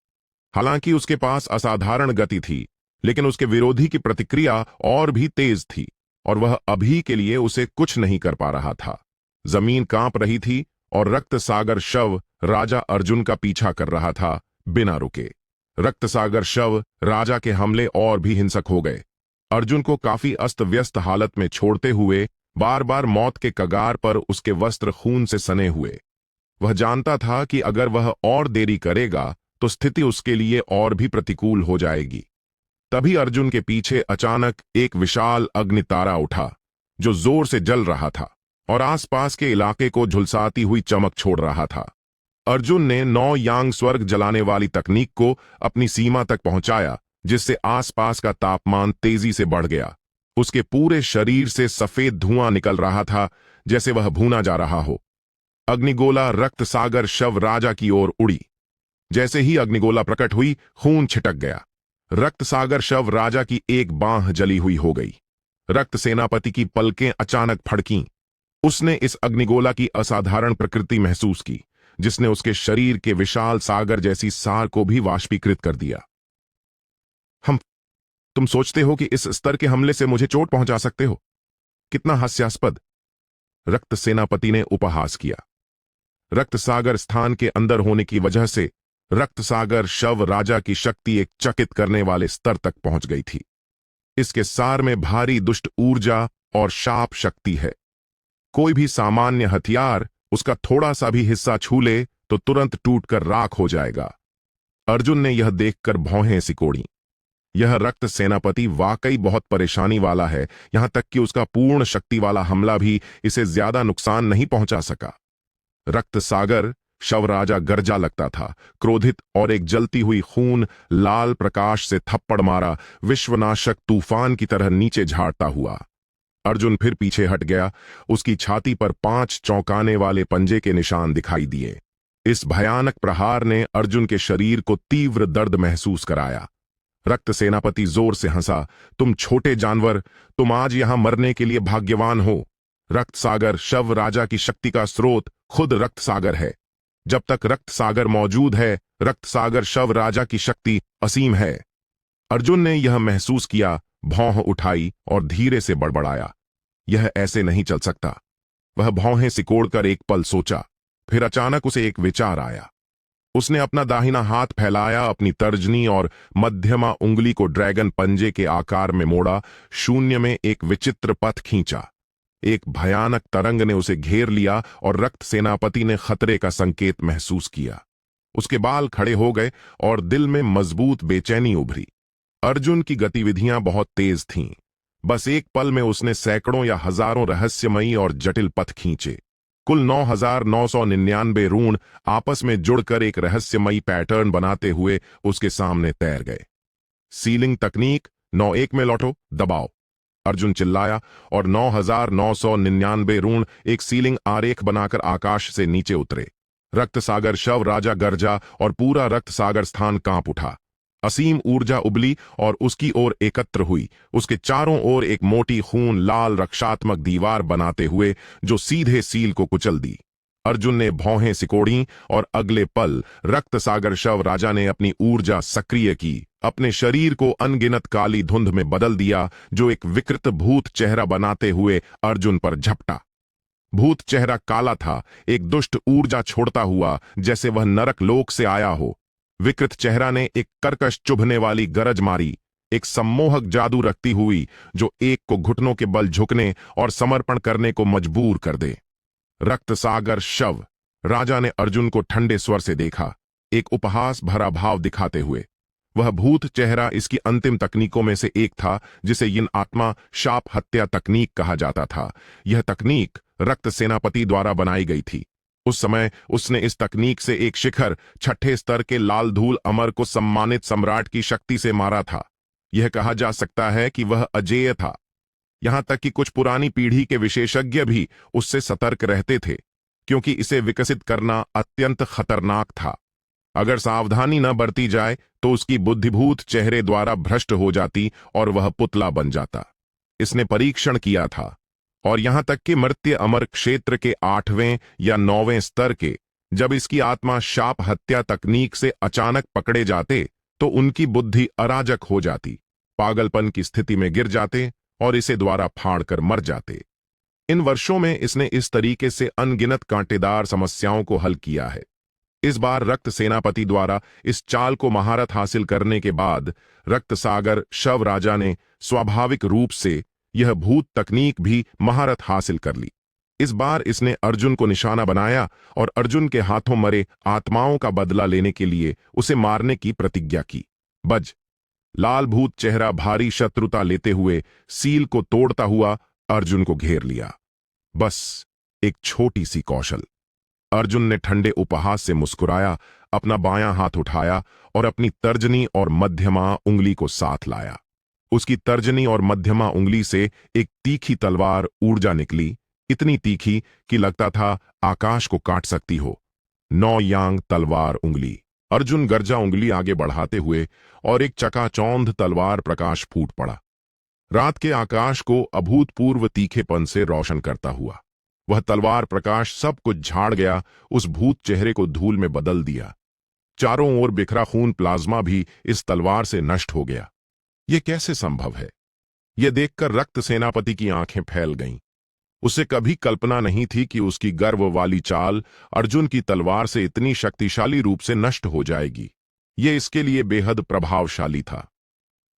S1: हालांकि उसके पास असाधारण गति थी, लेकिन उसके विरोधी की प्रतिक्रिया और भी तेज थी, और वह अभी के लिए उसे कुछ नहीं कर पा रहा था। जमीन कांप रही थी और रक्त सागर शव राजा अर्जुन का पीछा कर रहा था, बिना रुके। रक्त सागर शव राजा के हमले और भी हिंसक हो गए। अर्जुन को काफी अस्त व्यस्त हालत में छोड़ते हुए बार बार मौत के कगार पर उसके वस्त्र खून से सने हुए। वह जानता था कि अगर वह और देरी करेगा तो स्थिति उसके लिए और भी प्रतिकूल हो जाएगी। तभी अर्जुन के पीछे अचानक एक विशाल अग्नितारा उठा, जो जोर से जल रहा था और आसपास के इलाके को झुलसाती हुई चमक छोड़ रहा था। अर्जुन ने 9 यांग स्वर्ग जलाने वाली तकनीक को अपनी सीमा तक पहुंचाया, जिससे आसपास का तापमान तेजी से बढ़ गया। उसके पूरे शरीर से सफेद धुआं निकल रहा था, जैसे वह भूना जा रहा हो। अग्निगोला रक्त सागर शव राजा की ओर उड़ी। जैसे ही अग्निगोला प्रकट हुई, खून छिटक गया। रक्त सागर शव राजा की एक बांह जली हुई हो गई। रक्त सेनापति की पलकें अचानक फड़कीं। उसने इस अग्निगोला की असाधारण प्रकृति महसूस की, जिसने उसके शरीर के विशाल सागर जैसी सार को भी वाष्पीकृत कर दिया। तुम सोचते हो कि इस स्तर के हमले से मुझे चोट पहुंचा सकते हो? कितना हास्यास्पद! रक्त सेनापति ने उपहास किया। रक्त सागर स्थान के अंदर होने की वजह से रक्त सागर शव राजा की शक्ति एक चकित करने वाले स्तर तक पहुंच गई थी। इसके सार में भारी दुष्ट ऊर्जा और शाप शक्ति है। कोई भी सामान्य हथियार उसका थोड़ा सा भी हिस्सा छू ले तो तुरंत टूटकर राख हो जाएगा। अर्जुन ने यह देखकर भौहें सिकोड़ी। यह रक्त सेनापति वाकई बहुत परेशानी वाला है, यहां तक कि उसका पूर्ण शक्ति वाला हमला भी इसे ज्यादा नुकसान नहीं पहुंचा सका। रक्त सागर शव राजा गरजा लगता था, क्रोधित, और एक जलती हुई खून लाल प्रकाश से थप्पड़ मारा विश्वनाशक तूफान की तरह नीचे झाड़ता हुआ। अर्जुन फिर पीछे हट गया। उसकी छाती पर 5 चौंकाने वाले पंजे के निशान दिखाई दिए। इस भयानक प्रहार ने अर्जुन के शरीर को तीव्र दर्द महसूस कराया। रक्त सेनापति जोर से हंसा। तुम छोटे जानवर, तुम आज यहां मरने के लिए भाग्यवान हो। रक्त सागर शव राजा की शक्ति का स्रोत खुद रक्त सागर है। जब तक रक्त सागर मौजूद है, रक्त सागर शव राजा की शक्ति असीम है। अर्जुन ने यह महसूस किया, भौं उठाई और धीरे से बड़बड़ाया, यह ऐसे नहीं चल सकता। वह भौहें सिकोड़कर एक पल सोचा, फिर अचानक उसे एक विचार आया। उसने अपना दाहिना हाथ फैलाया, अपनी तर्जनी और मध्यमा उंगली को ड्रैगन पंजे के आकार में मोड़ा, शून्य में एक विचित्र पथ खींचा। एक भयानक तरंग ने उसे घेर लिया और रक्त सेनापति ने खतरे का संकेत महसूस किया। उसके बाल खड़े हो गए और दिल में मजबूत बेचैनी उभरी। अर्जुन की गतिविधियां बहुत तेज थीं। बस एक पल में उसने सैकड़ों या हजारों रहस्यमयी और जटिल पथ खींचे। कुल 9,999 रून आपस में जुड़कर एक रहस्यमयी पैटर्न बनाते हुए उसके सामने तैर गए। सीलिंग तकनीक 9-1 में लौटो, दबाओ, अर्जुन चिल्लाया, और 9,999 रून एक सीलिंग आरेख बनाकर आकाश से नीचे उतरे। रक्त सागर शव राजा गरजा और पूरा रक्त सागर स्थान कांप उठा। असीम ऊर्जा उबली और उसकी ओर एकत्र हुई, उसके चारों ओर एक मोटी खून लाल रक्षात्मक दीवार बनाते हुए जो सीधे सील को कुचल दी। अर्जुन ने भौहें सिकोड़ी और अगले पल रक्त सागर शव राजा ने अपनी ऊर्जा सक्रिय की, अपने शरीर को अनगिनत काली धुंध में बदल दिया, जो एक विकृत भूत चेहरा बनाते हुए अर्जुन पर झपटा। भूत चेहरा काला था, एक दुष्ट ऊर्जा छोड़ता हुआ, जैसे वह नरक लोक से आया हो। विकृत चेहरा ने एक कर्कश चुभने वाली गरज मारी, एक सम्मोहक जादू रखती हुई जो एक को घुटनों के बल झुकने और समर्पण करने को मजबूर कर दे। रक्त सागर शव। राजा ने अर्जुन को ठंडे स्वर से देखा, एक उपहास भरा भाव दिखाते हुए। वह भूत चेहरा इसकी अंतिम तकनीकों में से एक था, जिसे यिन आत्मा शाप हत्या तकनीक कहा जाता था। यह तकनीक रक्त सेनापति द्वारा बनाई गई थी। उस समय उसने इस तकनीक से एक शिखर 6ठे स्तर के लाल धूल अमर को सम्मानित सम्राट की शक्ति से मारा था। यह कहा जा सकता है कि वह अजेय था। यहां तक कि कुछ पुरानी पीढ़ी के विशेषज्ञ भी उससे सतर्क रहते थे, क्योंकि इसे विकसित करना अत्यंत खतरनाक था। अगर सावधानी न बरती जाए तो उसकी बुद्धिभूत चेहरे द्वारा भ्रष्ट हो जाती और वह पुतला बन जाता। इसने परीक्षण किया था, और यहां तक कि मर्त्य अमर क्षेत्र के 8वें या 9वें स्तर के जब इसकी आत्मा शाप हत्या तकनीक से अचानक पकड़े जाते तो उनकी बुद्धि अराजक हो जाती, पागलपन की स्थिति में गिर जाते और इसे द्वारा फाड़कर मर जाते। इन वर्षों में इसने इस तरीके से अनगिनत कांटेदार समस्याओं को हल किया है। इस बार रक्त सेनापति द्वारा इस चाल को महारत हासिल करने के बाद रक्त सागर शव राजा ने स्वाभाविक रूप से यह भूत तकनीक भी महारत हासिल कर ली। इस बार इसने अर्जुन को निशाना बनाया और अर्जुन के हाथों मरे आत्माओं का बदला लेने के लिए उसे मारने की प्रतिज्ञा की। बज। लाल भूत चेहरा भारी शत्रुता लेते हुए सील को तोड़ता हुआ अर्जुन को घेर लिया। बस एक छोटी सी कौशल। अर्जुन ने ठंडे उपहास से मुस्कुराया, अपना बायां हाथ उठाया और अपनी तर्जनी और मध्यमा उंगली को साथ लाया। उसकी तर्जनी और मध्यमा उंगली से एक तीखी तलवार ऊर्जा निकली, इतनी तीखी कि लगता था आकाश को काट सकती हो। 9 यांग तलवार उंगली। अर्जुन गर्जा उंगली आगे बढ़ाते हुए और एक चकाचौंध तलवार प्रकाश फूट पड़ा, रात के आकाश को अभूतपूर्व तीखेपन से रोशन करता हुआ। वह तलवार प्रकाश सब कुछ झाड़ गया, उस भूत चेहरे को धूल में बदल दिया। चारों ओर बिखरा खून प्लाज्मा भी इस तलवार से नष्ट हो गया। यह कैसे संभव है? यह देखकर रक्त सेनापति की आंखें फैल गईं। उसे कभी कल्पना नहीं थी कि उसकी गर्व वाली चाल अर्जुन की तलवार से इतनी शक्तिशाली रूप से नष्ट हो जाएगी। यह इसके लिए बेहद प्रभावशाली था।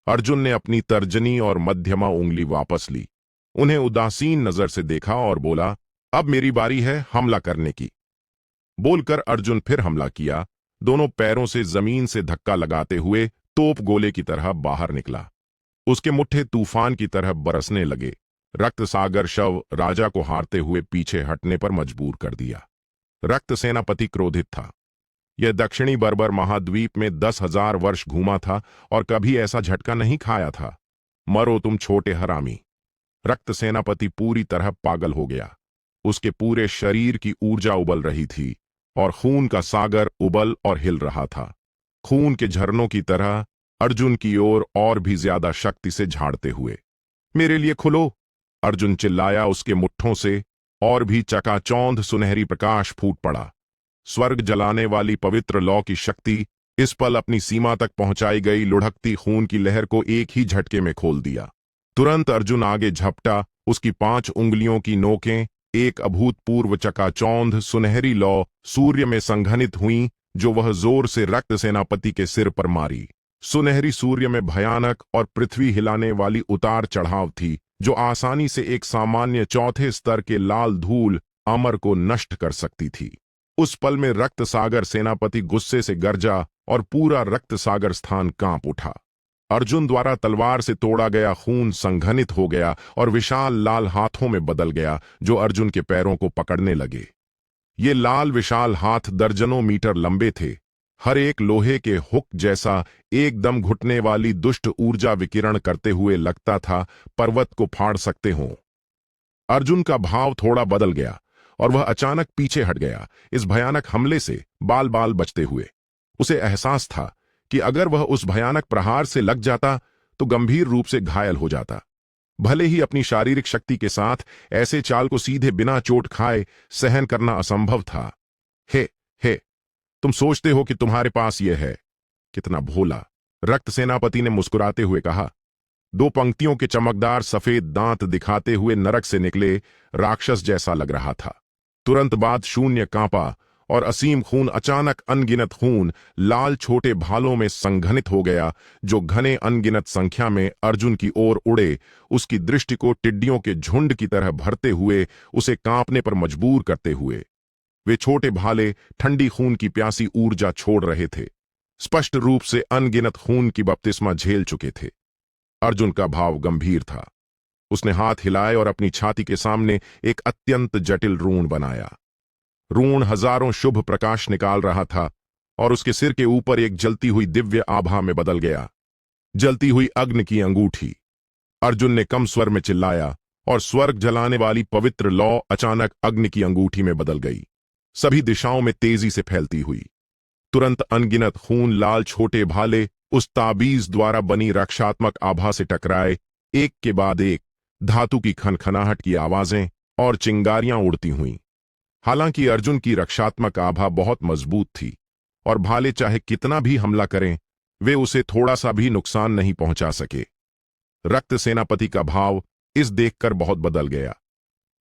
S1: अर्जुन ने अपनी तर्जनी और मध्यमा उंगली वापस ली, उन्हें उदासीन नजर से देखा और बोला, अब मेरी बारी है हमला करने की। बोलकर अर्जुन फिर हमला किया, दोनों पैरों से जमीन से धक्का लगाते हुए तोप गोले की तरह बाहर निकला। उसके मुट्ठे तूफान की तरह बरसने लगे। रक्त सागर शव राजा को हारते हुए पीछे हटने पर मजबूर कर दिया। रक्त सेनापति क्रोधित था। यह दक्षिणी बर्बर महाद्वीप में 10,000 वर्ष घूमा था और कभी ऐसा झटका नहीं खाया था। मरो तुम छोटे हरामी। रक्त सेनापति पूरी तरह पागल हो गया। उसके पूरे शरीर की ऊर्जा उबल रही थी और खून का सागर उबल और हिल रहा था, खून के झरनों की तरह अर्जुन की ओर और भी ज्यादा शक्ति से झाड़ते हुए। मेरे लिए खुलो, अर्जुन चिल्लाया। उसके मुट्ठों से और भी चकाचौंध सुनहरी प्रकाश फूट पड़ा। स्वर्ग जलाने वाली पवित्र लौ की शक्ति इस पल अपनी सीमा तक पहुंचाई गई लुढ़कती खून की लहर को एक ही झटके में खोल दिया। तुरंत अर्जुन आगे झपटा। उसकी 5 उंगलियों की नोकें एक अभूतपूर्व चकाचौंध सुनहरी लौ सूर्य में संघनित हुईं, जो वह जोर से रक्त सेनापति के सिर पर मारी। सुनहरी सूर्य में भयानक और पृथ्वी हिलाने वाली उतार चढ़ाव थी, जो आसानी से एक सामान्य 4थे स्तर के लाल धूल अमर को नष्ट कर सकती थी। उस पल में रक्त सागर सेनापति गुस्से से गरजा और पूरा रक्त सागर स्थान कांप उठा। अर्जुन द्वारा तलवार से तोड़ा गया खून संघनित हो गया और विशाल लाल हाथों में बदल गया, जो अर्जुन के पैरों को पकड़ने लगे। ये लाल विशाल हाथ दर्जनों मीटर लंबे थे, हर एक लोहे के हुक जैसा एकदम घुटने वाली दुष्ट ऊर्जा विकिरण करते हुए लगता था पर्वत को फाड़ सकते हों। अर्जुन का भाव थोड़ा बदल गया और वह अचानक पीछे हट गया, इस भयानक हमले से बाल बाल बचते हुए। उसे एहसास था कि अगर वह उस भयानक प्रहार से लग जाता तो गंभीर रूप से घायल हो जाता। भले ही अपनी शारीरिक शक्ति के साथ ऐसे चाल को सीधे बिना चोट खाए सहन करना असंभव था। हे, तुम सोचते हो कि तुम्हारे पास यह है? कितना भोला, रक्त सेनापति ने मुस्कुराते हुए कहा। 2 पंक्तियों के चमकदार सफेद दांत दिखाते हुए नरक से निकले राक्षस जैसा लग रहा था। तुरंत बाद शून्य कांपा और असीम खून अचानक अनगिनत खून लाल छोटे भालों में संघनित हो गया, जो घने अनगिनत संख्या में अर्जुन की ओर उड़े, उसकी दृष्टि को टिड्डियों के झुंड की तरह भरते हुए, उसे कांपने पर मजबूर करते हुए। वे छोटे भाले ठंडी खून की प्यासी ऊर्जा छोड़ रहे थे, स्पष्ट रूप से अनगिनत खून की बपतिस्मा झेल चुके थे। अर्जुन का भाव गंभीर था। उसने हाथ हिलाए और अपनी छाती के सामने एक अत्यंत जटिल रून बनाया। रून हजारों शुभ प्रकाश निकाल रहा था और उसके सिर के ऊपर एक जलती हुई दिव्य आभा में बदल गया, जलती हुई अग्नि की अंगूठी। अर्जुन ने कम स्वर में चिल्लाया और स्वर्ग जलाने वाली पवित्र लौ अचानक अग्नि की अंगूठी में बदल गई, सभी दिशाओं में तेजी से फैलती हुई। तुरंत अनगिनत खून लाल छोटे भाले उस ताबीज द्वारा बनी रक्षात्मक आभा से टकराए, एक के बाद एक धातु की खनखनाहट की आवाजें और चिंगारियां उड़ती हुईं। हालांकि अर्जुन की रक्षात्मक आभा बहुत मजबूत थी और भाले चाहे कितना भी हमला करें, वे उसे थोड़ा सा भी नुकसान नहीं पहुंचा सके। रक्त सेनापति का भाव इस देखकर बहुत बदल गया।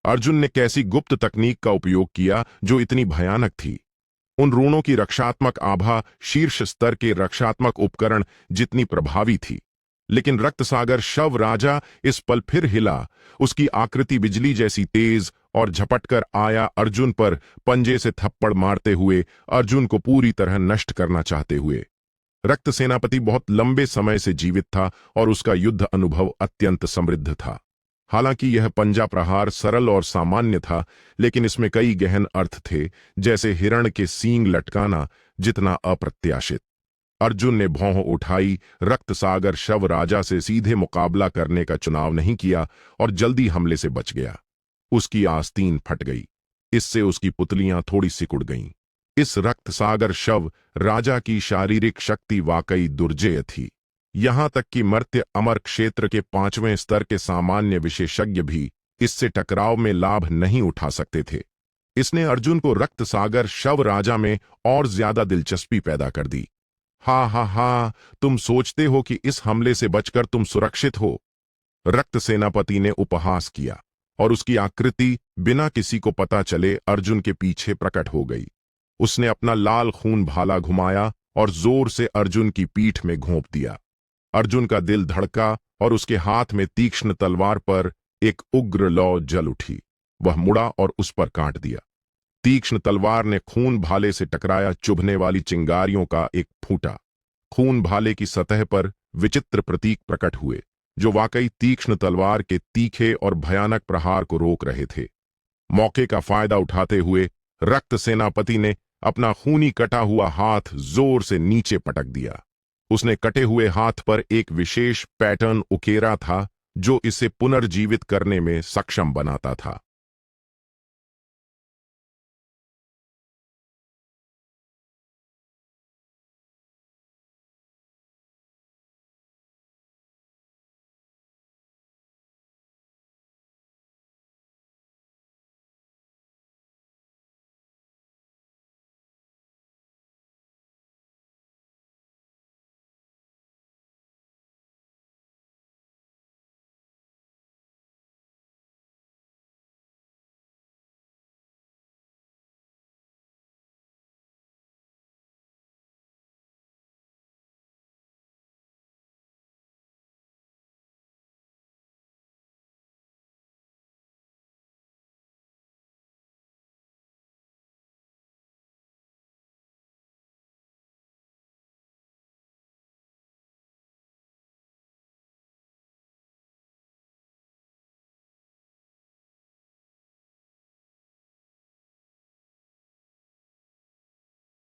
S1: अर्जुन ने कैसी गुप्त तकनीक का उपयोग किया जो इतनी भयानक थी। उन रूणों की रक्षात्मक आभा शीर्ष स्तर के रक्षात्मक उपकरण जितनी प्रभावी थी, लेकिन रक्तसागर शव राजा इस पल फिर हिला, उसकी आकृति बिजली जैसी तेज और झपटकर आया अर्जुन पर, पंजे से थप्पड़ मारते हुए, अर्जुन को पूरी तरह नष्ट करना चाहते हुए। रक्त सेनापति बहुत लंबे समय से जीवित था और उसका युद्ध अनुभव अत्यंत समृद्ध था। हालांकि यह पंजा प्रहार सरल और सामान्य था, लेकिन इसमें कई गहन अर्थ थे, जैसे हिरण के सींग लटकाना जितना अप्रत्याशित। अर्जुन ने भौं उठाई, रक्तसागर शव राजा से सीधे मुकाबला करने का चुनाव नहीं किया और जल्दी हमले से बच गया। उसकी आस्तीन फट गई, इससे उसकी पुतलियां थोड़ी सिकुड़ गईं। इस रक्तसागर शव राजा की शारीरिक शक्ति वाकई दुर्जेय थी। यहां तक कि मर्त्य अमर क्षेत्र के 5वें स्तर के सामान्य विशेषज्ञ भी इससे टकराव में लाभ नहीं उठा सकते थे। इसने अर्जुन को रक्तसागर शव राजा में और ज्यादा दिलचस्पी पैदा कर दी। हा हा हा, तुम सोचते हो कि इस हमले से बचकर तुम सुरक्षित हो? रक्त सेनापति ने उपहास किया और उसकी आकृति बिना किसी को पता चले अर्जुन के पीछे प्रकट हो गई। उसने अपना लाल खून भाला घुमाया और जोर से अर्जुन की पीठ में घोंप दिया। अर्जुन का दिल धड़का और उसके हाथ में तीक्ष्ण तलवार पर एक उग्र लौ जल उठी। वह मुड़ा और उस पर काट दिया। तीक्ष्ण तलवार ने खून भाले से टकराया, चुभने वाली चिंगारियों का एक फूटा। खून भाले की सतह पर विचित्र प्रतीक प्रकट हुए, जो वाकई तीक्ष्ण तलवार के तीखे और भयानक प्रहार को रोक रहे थे। मौके का फायदा उठाते हुए रक्त सेनापति ने अपना खूनी कटा हुआ हाथ जोर से नीचे पटक दिया। उसने कटे हुए हाथ पर एक विशेष पैटर्न उकेरा था, जो इसे पुनर्जीवित करने में सक्षम बनाता था।